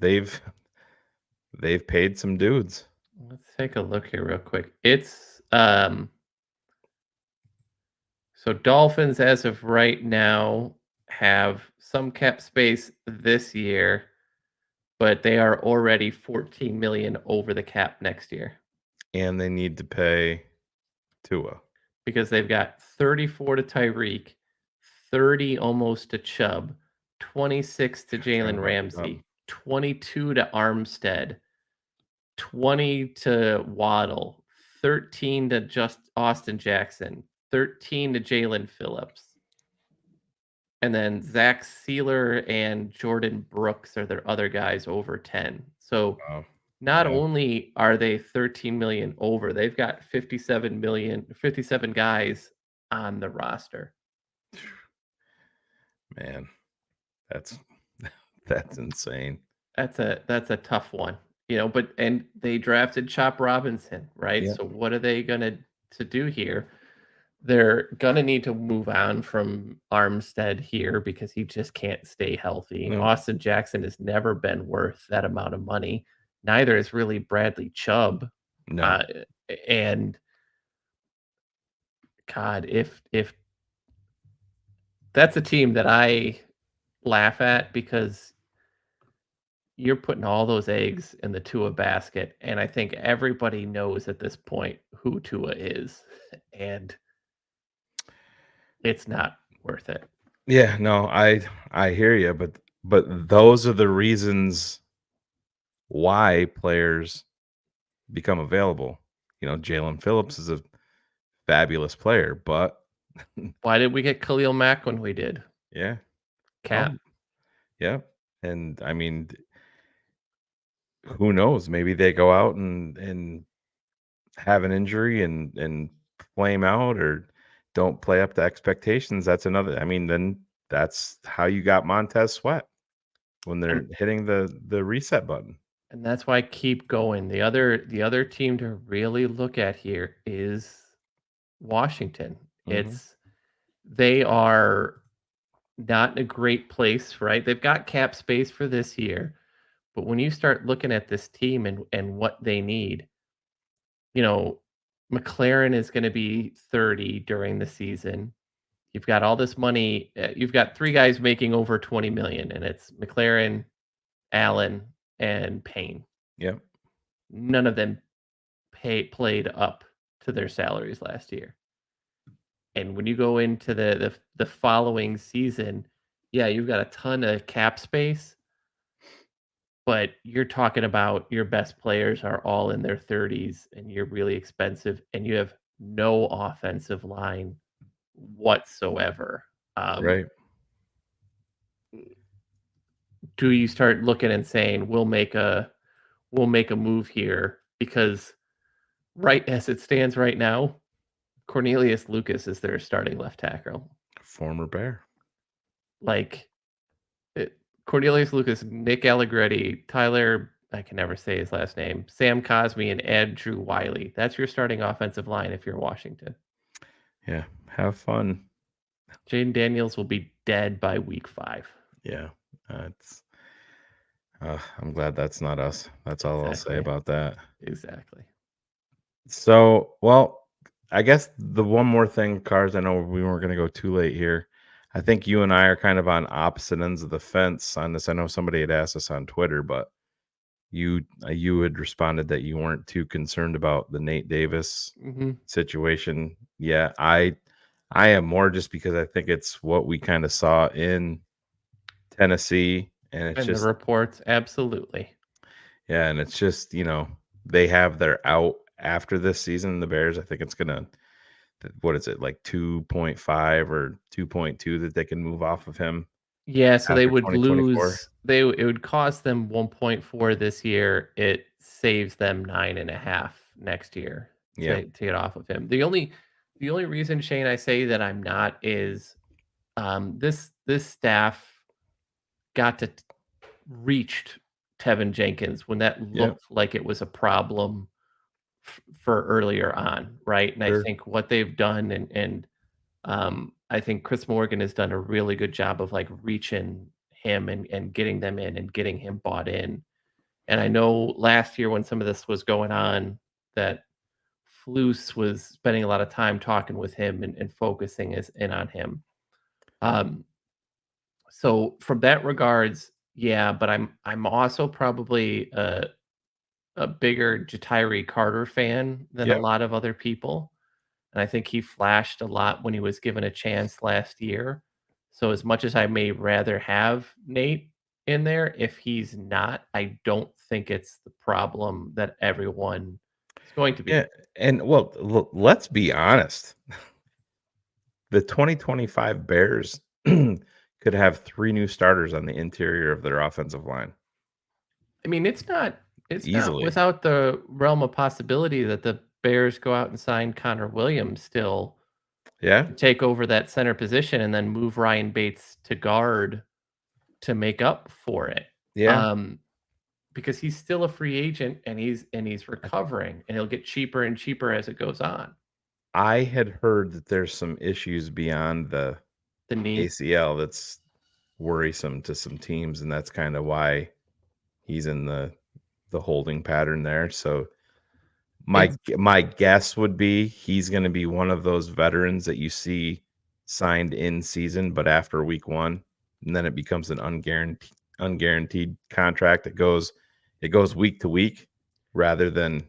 [SPEAKER 4] paid some dudes.
[SPEAKER 5] let's take a look here real quick. It's so Dolphins as of right now have some cap space this year, but they are already 14 million over the cap next year
[SPEAKER 4] And they need to pay Tua.
[SPEAKER 5] because they've got 34 to Tyreek, 30 almost to Chubb, 26 to Jalen Ramsey, 22 to Armstead, 20 to Waddle, 13 to just Austin Jackson, 13 to Jalen Phillips. And then Zach Sealer and Jordan Brooks are their other guys over 10. So
[SPEAKER 4] Wow.
[SPEAKER 5] not
[SPEAKER 4] Yeah.
[SPEAKER 5] only are they 13 million over, they've got 57 guys on the roster.
[SPEAKER 4] Man, that's insane.
[SPEAKER 5] That's a tough one. But and they drafted Chop Robinson, right?
[SPEAKER 4] Yeah.
[SPEAKER 5] So what are they gonna to do here? They're gonna need to move on from Armstead here because he just can't stay healthy.
[SPEAKER 4] No.
[SPEAKER 5] Austin Jackson has never been worth that amount of money. Neither is really Bradley Chubb.
[SPEAKER 4] No.
[SPEAKER 5] And God, if that's a team that I laugh at, because you're putting all those eggs in the Tua basket, and I think everybody knows at this point who Tua is, and it's not worth it.
[SPEAKER 4] Yeah, no, I hear you, but those are the reasons why players become available. Jalen Phillips is a fabulous player, but
[SPEAKER 5] Why did we get Khalil Mack when we did?
[SPEAKER 4] yeah,
[SPEAKER 5] Cap.
[SPEAKER 4] yeah, and I mean, who knows? Maybe they go out and have an injury and flame out, or don't play up to expectations. That's another. I mean, then that's how you got Montez Sweat when they're hitting the reset button.
[SPEAKER 5] And that's why I keep going. The other team to really look at here is Washington.
[SPEAKER 4] Mhm.
[SPEAKER 5] They are not in a great place, right? They've got cap space for this year, but when you start looking at this team and what they need, you know, McLaren is going to be 30 during the season. You've got all this money. You've got three guys making over 20 million, and it's McLaren, Allen, and Payne.
[SPEAKER 4] Yep.
[SPEAKER 5] None of them played up to their salaries last year. And when you go into the following season, yeah, you've got a ton of cap space, but you're talking about your best players are all in their 30s and you're really expensive and you have no offensive line whatsoever.
[SPEAKER 4] Right.
[SPEAKER 5] Do you start looking and saying we'll make a move here? Because right as it stands right now, Cornelius Lucas is their starting left tackle.
[SPEAKER 4] Former Bear.
[SPEAKER 5] Like Cornelius Lucas, Nick Allegretti, Tyler, I can never say his last name, Sam Cosme, and Andrew Wiley. That's your starting offensive line if you're Washington.
[SPEAKER 4] Yeah. Have fun.
[SPEAKER 5] Jaden Daniels will be dead by week 5.
[SPEAKER 4] Yeah. It's. I'm glad that's not us. That's all I'll say
[SPEAKER 5] Exactly.
[SPEAKER 4] about that.
[SPEAKER 5] Exactly.
[SPEAKER 4] So, well, I guess the one more thing, Cars, I know we weren't going to go too late here. I think you and I are kind of on opposite ends of the fence on this. I know somebody had asked us on Twitter, but you had responded that you weren't too concerned about the Nate Davis situation. Yeah, I am more, just because I think it's what we kind of saw in Tennessee, and it's
[SPEAKER 5] And
[SPEAKER 4] just
[SPEAKER 5] the reports, absolutely.
[SPEAKER 4] Yeah, and it's just, they have their out after this season, the Bears. I think it's gonna, what is it, like 2.5 or 2.2 that they can move off of him
[SPEAKER 5] Yeah, so they
[SPEAKER 4] after
[SPEAKER 5] would
[SPEAKER 4] 2024.
[SPEAKER 5] lose. It would cost them 1.4 this year. It saves them 9.5 next year
[SPEAKER 4] Yeah.
[SPEAKER 5] to get off of him. The only reason, Shane, I say that I'm not is this staff got to reached Tevin Jenkins when that
[SPEAKER 4] Yep.
[SPEAKER 5] looked like it was a problem for earlier on, right? And I
[SPEAKER 4] Sure.
[SPEAKER 5] think what they've done and I think Chris Morgan has done a really good job of like reaching him and getting them in and getting him bought in. And I know last year when some of this was going on, that Flus was spending a lot of time talking with him and focusing in on him. So from that regards, yeah, but I'm also probably a bigger Jatiri Carter fan than a
[SPEAKER 4] Yep.
[SPEAKER 5] lot of other people. And I think he flashed a lot when he was given a chance last year. So as much as I may rather have Nate in there, if he's not, I don't think it's the problem that everyone is going to be.
[SPEAKER 4] Yeah. And well, let's be honest. The 2025 Bears could have 3 new starters on the interior of their offensive line.
[SPEAKER 5] I mean, it's not
[SPEAKER 4] Easily.
[SPEAKER 5] without the realm of possibility that the Bears go out and sign Connor Williams still
[SPEAKER 4] Yeah.
[SPEAKER 5] to take over that center position and then move Ryan Bates to guard to make up for it.
[SPEAKER 4] Yeah.
[SPEAKER 5] Because he's still a free agent and he's recovering and he'll get cheaper and cheaper as it goes on.
[SPEAKER 4] I had heard that there's some issues beyond the
[SPEAKER 5] knee.
[SPEAKER 4] ACL that's worrisome to some teams, and that's kind of why he's in the holding pattern there. So my guess would be he's going to be one of those veterans that you see signed in season, but after week 1, and then it becomes an unguaranteed contract that goes week to week rather than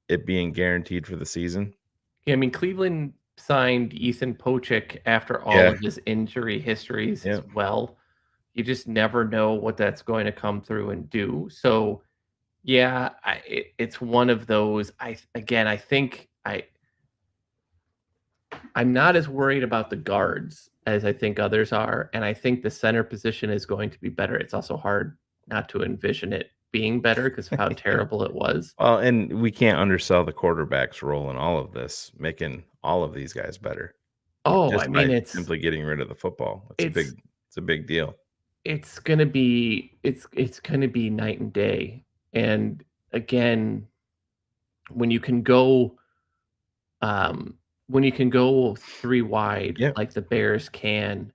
[SPEAKER 4] it being guaranteed for the season.
[SPEAKER 5] Yeah, I mean, Cleveland signed Ethan Pochik after all of his injury histories as well. You just never know what that's going to come through and do. So, yeah, it's one of those. I think I'm not as worried about the guards as I think others are, and I think the center position is going to be better. It's also hard not to envision it being better because of how terrible it was.
[SPEAKER 4] Well, and we can't undersell the quarterback's role in all of this, making all of these guys better.
[SPEAKER 5] Oh,
[SPEAKER 4] Just
[SPEAKER 5] I mean,
[SPEAKER 4] by
[SPEAKER 5] it's
[SPEAKER 4] simply getting rid of the football. It's a big deal.
[SPEAKER 5] It's gonna be night and day And again, when you can go when you can go 3 wide
[SPEAKER 4] Yep.
[SPEAKER 5] like the Bears can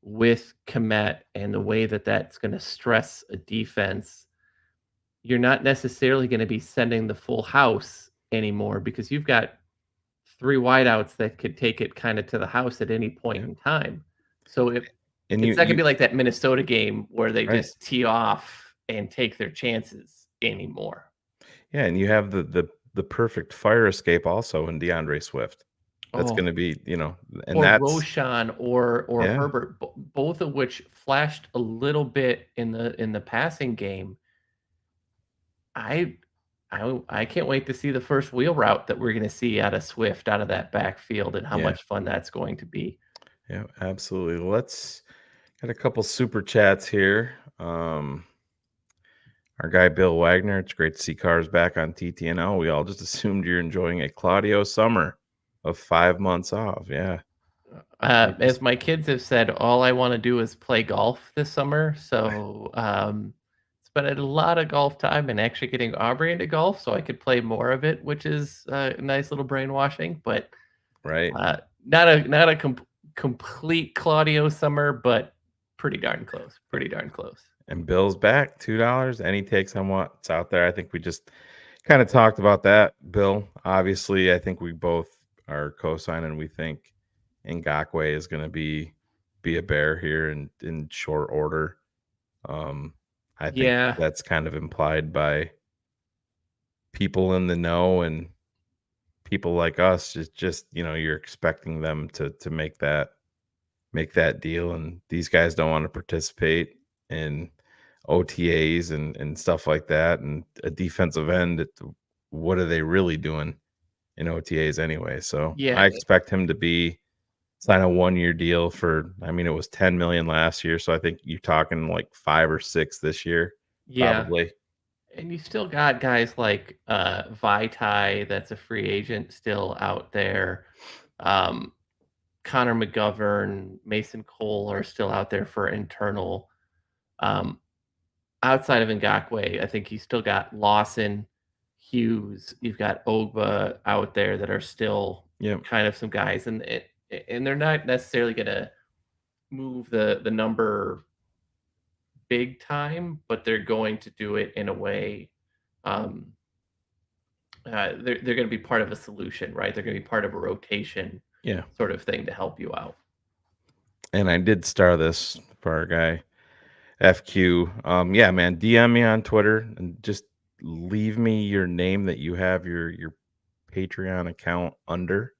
[SPEAKER 5] with Kmet and the way that that's going to stress a defense, you're not necessarily going to be sending the full house anymore because you've got 3 wideouts that could take it kind of to the house at any point in time. So
[SPEAKER 4] And
[SPEAKER 5] it's not gonna
[SPEAKER 4] you
[SPEAKER 5] be like that Minnesota game where they
[SPEAKER 4] right.
[SPEAKER 5] just tee off and take their chances anymore.
[SPEAKER 4] Yeah, and you have the perfect fire escape also in DeAndre Swift. That's
[SPEAKER 5] Oh,
[SPEAKER 4] going to be, and
[SPEAKER 5] or
[SPEAKER 4] that's
[SPEAKER 5] Roshan or
[SPEAKER 4] yeah,
[SPEAKER 5] Herbert, both of which flashed a little bit in the passing game. I I can't wait to see the first wheel route that we're gonna see out of Swift out of that backfield and how
[SPEAKER 4] yeah,
[SPEAKER 5] much fun that's going to be.
[SPEAKER 4] yeah, absolutely. Let's got a couple super chats here. Our guy Bill Wagner, it's great to see cars back on TTNL. We all just assumed you're enjoying a Claudio summer of 5 months off. Yeah. Great to
[SPEAKER 5] As my kids have said, all I want to do is play golf this summer. So spent a lot of golf time and actually getting Aubrey into golf so I could play more of it, which is a nice little brainwashing. But
[SPEAKER 4] right.
[SPEAKER 5] not a complete Claudio summer, but pretty darn close. Pretty darn close.
[SPEAKER 4] And Bill's back, $2. Any takes on what's out there? I think we just kind of talked about that, Bill. Obviously, I think we both are co-signing. We think Ngakwe is going to be a bear here in short order. I think
[SPEAKER 5] Yeah.
[SPEAKER 4] that's kind of implied by people in the know and people like us. Just you're expecting them to make that deal, and these guys don't want to participate in OTAs and stuff like that. And a defensive end, what are they really doing in OTAs anyway? So
[SPEAKER 5] Yeah.
[SPEAKER 4] I expect him to sign a 1-year deal for, I mean, it was 10 million last year. So I think you're talking like 5 or 6 this year,
[SPEAKER 5] Yeah.
[SPEAKER 4] probably.
[SPEAKER 5] And you still got guys like Vitae, that's a free agent still out there. Connor McGovern, Mason Cole are still out there for internal. Outside of Ngakwe, I think you still got Lawson, Hughes, you've got Ogba out there that are still
[SPEAKER 4] Yep.
[SPEAKER 5] kind of some guys, and they're not necessarily going to move the number big time, but they're going to do it in a way. They're going to be part of a solution, right? They're going to be part of a rotation,
[SPEAKER 4] Yeah.
[SPEAKER 5] sort of thing to help you out.
[SPEAKER 4] And I did star this for our guy FQ. Yeah, man, DM me on Twitter and just leave me your name that you have your Patreon account under.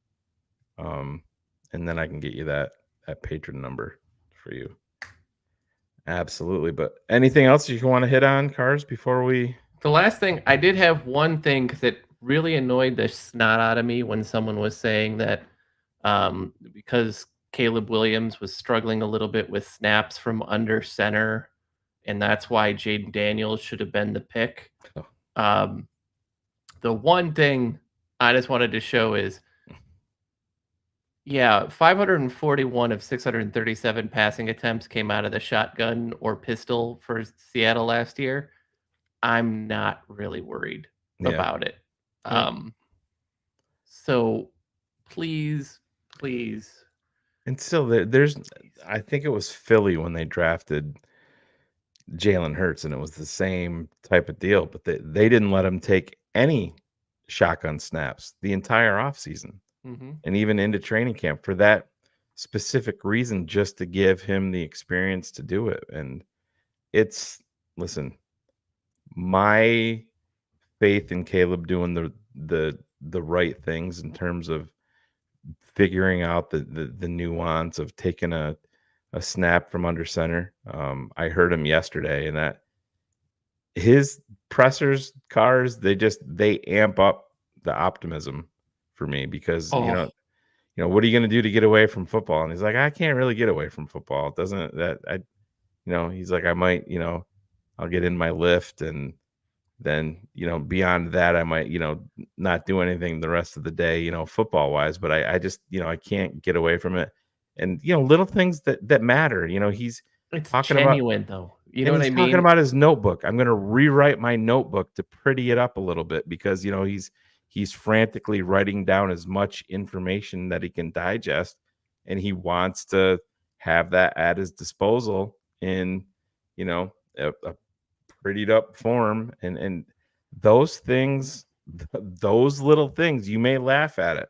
[SPEAKER 4] And then I can get you that patron number for you. Absolutely. But anything else you want to hit on, Cars, before we?
[SPEAKER 5] The last thing, I did have one thing because it really annoyed the snot out of me when someone was saying that because Caleb Williams was struggling a little bit with snaps from under center, and that's why Jaden Daniels should have been the pick.
[SPEAKER 4] Oh.
[SPEAKER 5] The one thing I just wanted to show is, 541 of 637 passing attempts came out of the shotgun or pistol for Seattle last year. I'm not really worried about it. So please.
[SPEAKER 4] And still, there's, I think it was Philly when they drafted Jalen Hurts, and it was the same type of deal, but they didn't let him take any shotgun snaps the entire offseason. And even into training camp for that specific reason, just to give him the experience to do it. And listen, my faith in Caleb doing the right things in terms of figuring out the nuance of taking a snap from under center. I heard him yesterday, and that his pressers, Cars, they amp up the optimism for me because what are you going to do to get away from football? And he's like, I can't really get away from football. It doesn't that I, he's like, I might, I'll get in my lift, and then, beyond that, I might, not do anything the rest of the day, football wise, but I just, I can't get away from it. And, little things that matter, he's
[SPEAKER 5] It's
[SPEAKER 4] talking
[SPEAKER 5] genuine though. You know
[SPEAKER 4] and
[SPEAKER 5] what
[SPEAKER 4] he's
[SPEAKER 5] I
[SPEAKER 4] talking
[SPEAKER 5] mean?
[SPEAKER 4] about his notebook. I'm going to rewrite my notebook to pretty it up a little bit because he's frantically writing down as much information that he can digest, and he wants to have that at his disposal in a prettied up form. And those things, those little things, you may laugh at it.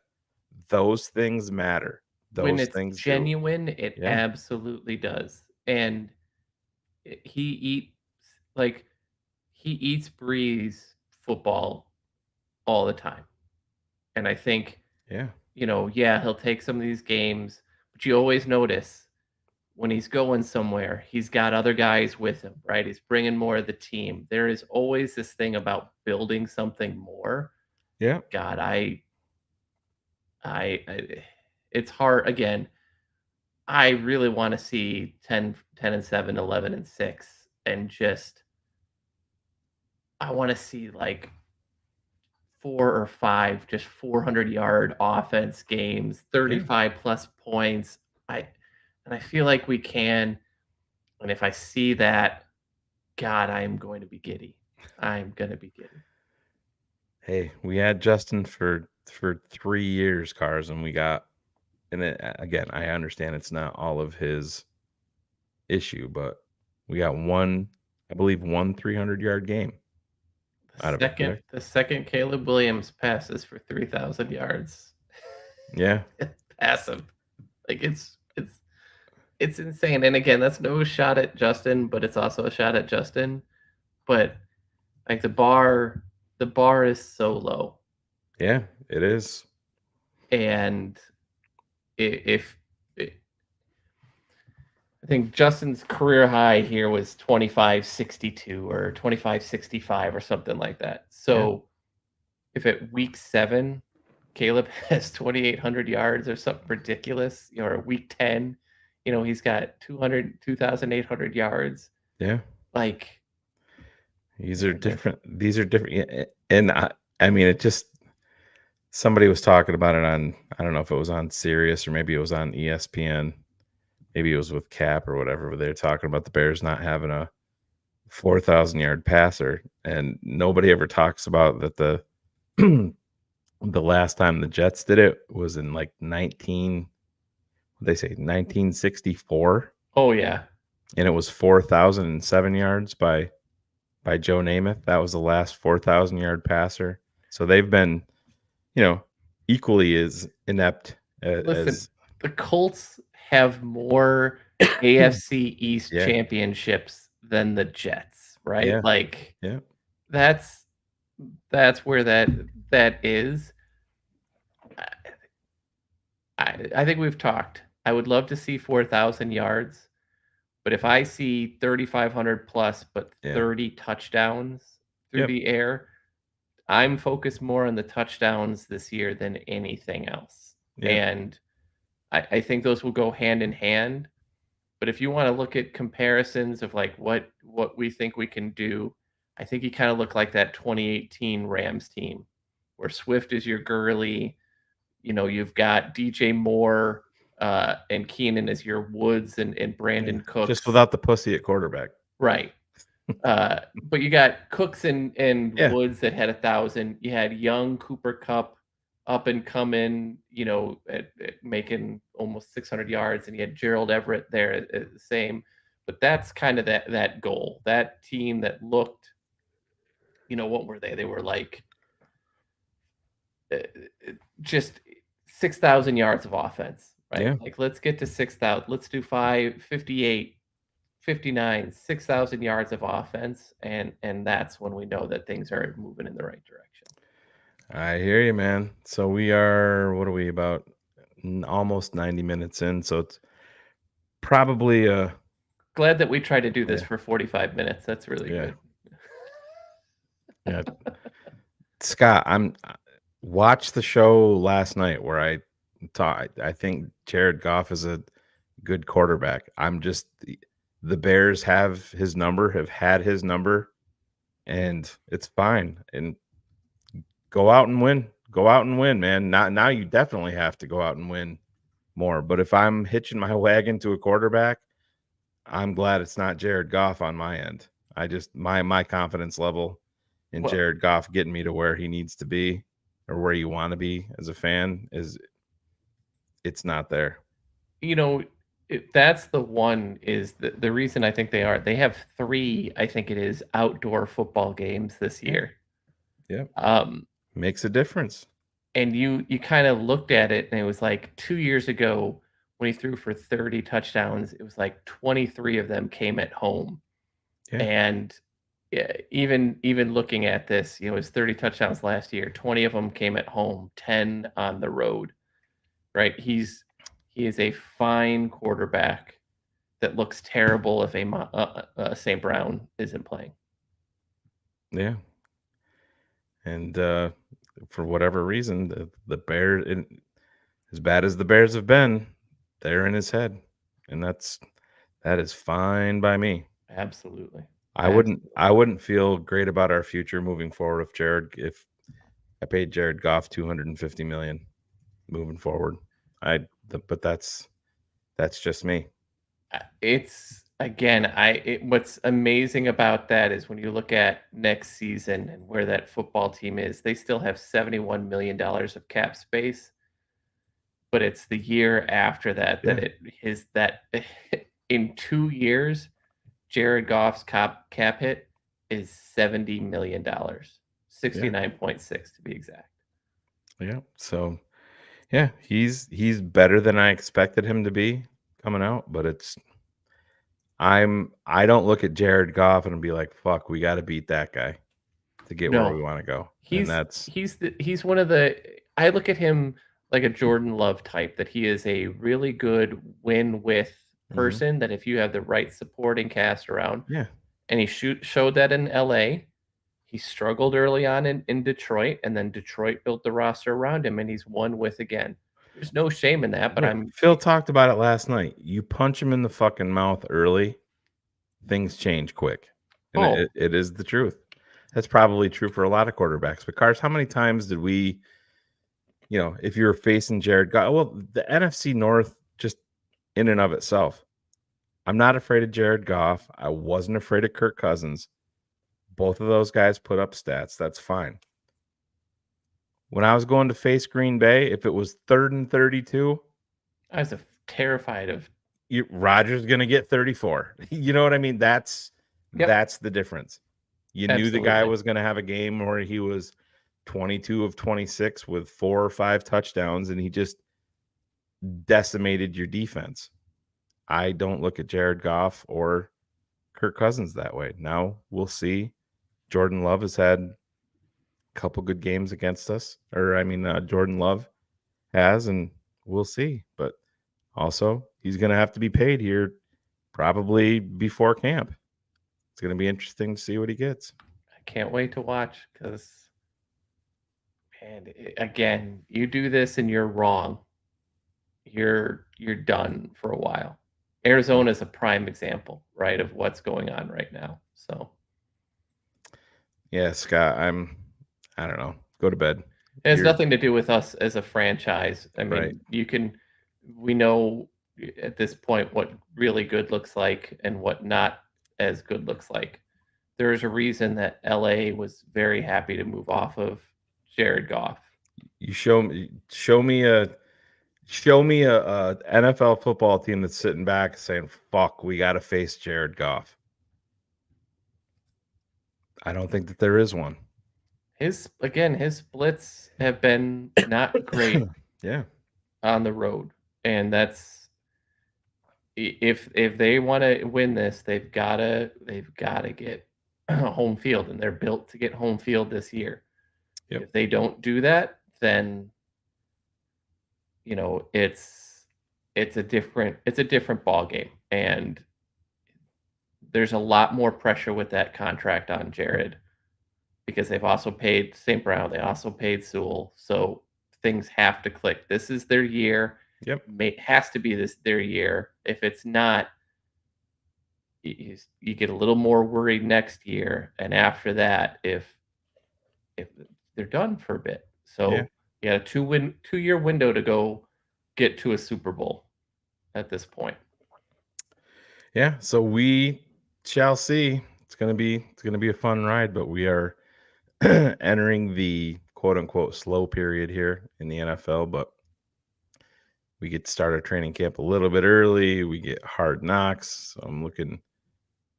[SPEAKER 4] Those things matter.
[SPEAKER 5] When
[SPEAKER 4] Those
[SPEAKER 5] it's
[SPEAKER 4] things do.
[SPEAKER 5] genuine, it
[SPEAKER 4] Yeah.
[SPEAKER 5] absolutely does. And he eats like he eats, breathes football all the time. And I think,
[SPEAKER 4] Yeah.
[SPEAKER 5] yeah, he'll take some of these games, but you always notice when he's going somewhere, he's got other guys with him, right? He's bringing more of the team. There is always this thing about building something more.
[SPEAKER 4] Yeah.
[SPEAKER 5] God, I it's hard again. I really want to see 10-7, 11-6, and just I want to see like 4 or 5 just 400-yard offense games, 35 plus points. I feel like we can. And if I see that, God, I am going to be giddy. I'm going to be giddy.
[SPEAKER 4] Hey, we had Justin for 3 years, Cars, and we got, and again, I understand it's not all of his issue, but we got I believe one 300-yard game out of it, correct?
[SPEAKER 5] The second Caleb Williams passes for 3,000 yards.
[SPEAKER 4] Yeah.
[SPEAKER 5] Passive. Like it's insane. And again, that's no shot at Justin, but it's also a shot at Justin. But like the bar is so low.
[SPEAKER 4] Yeah, it is.
[SPEAKER 5] And if I think Justin's career high here was 25.62 or 25.65 or something like that. So if at week 7 Caleb has 2,800 yards or something ridiculous, or week 10, he's got 2,800 yards.
[SPEAKER 4] Yeah.
[SPEAKER 5] Like
[SPEAKER 4] these are different. And I mean, it just, somebody was talking about it on, I don't know if it was on Sirius or maybe it was on ESPN. Maybe it was with Cap or whatever, but they're talking about the Bears not having a 4,000-yard passer, and nobody ever talks about that the last time the Jets did it was in like 1964.
[SPEAKER 5] Oh yeah.
[SPEAKER 4] And it was 4,007 yards by Joe Namath. That was the last 4,000-yard passer. So they've been, equally as inept as
[SPEAKER 5] the Colts have more AFC East championships than the Jets, right?
[SPEAKER 4] Yeah.
[SPEAKER 5] Like
[SPEAKER 4] yeah.
[SPEAKER 5] that's where that is. I think we've talked. I would love to see 4,000 yards, but if I see 3,500 plus, but 30 touchdowns through the air, I'm focused more on the touchdowns this year than anything else.
[SPEAKER 4] Yeah.
[SPEAKER 5] And I think those will go hand in hand. But if you want to look at comparisons of like what we think we can do, I think you kind of look like that 2018 Rams team where Swift is your Gurley. You've got DJ Moore and Keenan as your Woods and Brandon Cooks.
[SPEAKER 4] Just without the pussy at quarterback.
[SPEAKER 5] Right. But you got Cooks and Woods that had 1,000. You had young Cooper Kupp up and coming, at making almost 600 yards, and you had Gerald Everett there at the same. But that's kind of that goal. That team that looked, what were they? They were like just 6,000 yards of offense, right?
[SPEAKER 4] Yeah.
[SPEAKER 5] Like let's get to 6,000. Let's do 558. 59, 6,000 yards of offense, and that's when we know that things are moving in the right direction.
[SPEAKER 4] I hear you, man. So we are, what are we, about almost 90 minutes in, so it's probably
[SPEAKER 5] glad that we tried to do this for 45 minutes. That's really good.
[SPEAKER 4] Yeah. Scott, watched the show last night where I think Jared Goff is a good quarterback. The Bears have his number, have had his number, and it's fine. And go out and win. Go out and win, man. Now you definitely have to go out and win more. But if I'm hitching my wagon to a quarterback, I'm glad it's not Jared Goff on my end. I just my confidence level in
[SPEAKER 5] Well,
[SPEAKER 4] Jared Goff getting me to where he needs to be or where you want to be as a fan it's not there.
[SPEAKER 5] you know, that's the one is the reason I think they have 3, I think it is, outdoor football games this year.
[SPEAKER 4] Yeah.
[SPEAKER 5] Um,
[SPEAKER 4] Makes a difference.
[SPEAKER 5] and you kind of looked at it and it was like 2 years ago when he threw for 30 touchdowns, it was like 23 of them came at home.
[SPEAKER 4] Yeah.
[SPEAKER 5] And yeah, even looking at this, his 30 touchdowns last year, 20 of them came at home, 10 on the road. Right? He is a fine quarterback that looks terrible if St. Brown isn't playing.
[SPEAKER 4] Yeah. And for whatever reason, the Bears, as bad as the Bears have been, they're in his head, and that is fine by me.
[SPEAKER 5] Absolutely.
[SPEAKER 4] I wouldn't feel great about our future moving forward if I paid Jared Goff $250 million moving forward. But that's just me.
[SPEAKER 5] It's again, what's amazing about that is when you look at next season and where that football team is, they still have $71 million of cap space, but it's the year after that that in 2 years, Jared Goff's cap hit is $70 million, 69.6 to be exact.
[SPEAKER 4] Yeah. So yeah, he's better than I expected him to be coming out, but I don't look at Jared Goff and be like, fuck, we got to beat that guy to get where we want to go.
[SPEAKER 5] He's one of the, I look at him like a Jordan Love type, that he is a really good win with person, that if you have the right supporting cast around, and he showed that in LA. He struggled early on in Detroit, and then Detroit built the roster around him, and he's won with again. There's no shame in that, but
[SPEAKER 4] Phil talked about it last night. You punch him in the fucking mouth early, things change quick. And it is the truth. That's probably true for a lot of quarterbacks. But Cars, how many times did we, if you're facing Jared Goff, well, the NFC North just in and of itself. I'm not afraid of Jared Goff. I wasn't afraid of Kirk Cousins. Both of those guys put up stats. That's fine. When I was going to face Green Bay, if it was 3rd and 32,
[SPEAKER 5] I was terrified of
[SPEAKER 4] Rodgers going to get 34. You know what I mean? That's the difference. You knew the guy was going to have a game where he was 22 of 26 with 4 or 5 touchdowns, and he just decimated your defense. I don't look at Jared Goff or Kirk Cousins that way. Now we'll see. Jordan Love has had a couple good games against us, Jordan Love has, and we'll see. But also, he's going to have to be paid here probably before camp. It's going to be interesting to see what he gets.
[SPEAKER 5] I can't wait to watch because, man, again, you do this and you're wrong. You're done for a while. Arizona is a prime example, right, of what's going on right now. So.
[SPEAKER 4] Yeah, Scott, I don't know. Go to bed.
[SPEAKER 5] It has nothing to do with us as a franchise. I mean, we know at this point what really good looks like and what not as good looks like. There is a reason that LA was very happy to move off of Jared Goff.
[SPEAKER 4] You show me a NFL football team that's sitting back saying, fuck, we got to face Jared Goff. I don't think that there is one.
[SPEAKER 5] His splits have been not great. On the road, and that's if they want to win this, they've got to get home field, and they're built to get home field this year. If they don't do that, then it's a different ball game, and there's a lot more pressure with that contract on Jared because they've also paid St. Brown, they also paid Sewell, so things have to click. This is their year. Has to be their year. If it's not, you get a little more worried next year, and after that, if they're done for a bit. So you got a 2-year window to go get to a Super Bowl at this point.
[SPEAKER 4] yeah, so we shall see. It's gonna be a fun ride, but we are entering the quote unquote slow period here in the NFL, but we get to start our training camp a little bit early. We get hard knocks. So I'm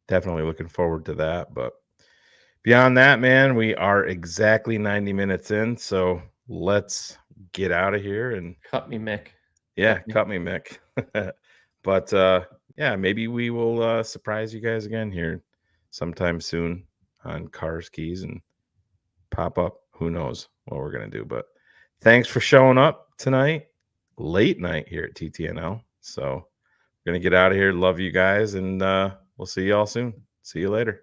[SPEAKER 4] definitely looking forward to that. But beyond that, man, we are exactly 90 minutes in. So let's get out of here and
[SPEAKER 5] Cut me, Mick.
[SPEAKER 4] yeah, cut me, Mick. But yeah, maybe we will surprise you guys again here sometime soon on Cars, Keys, and Pop Up. Who knows what we're gonna do? But thanks for showing up tonight, late night here at TTNL. So we're gonna get out of here. Love you guys, and we'll see you all soon. See you later.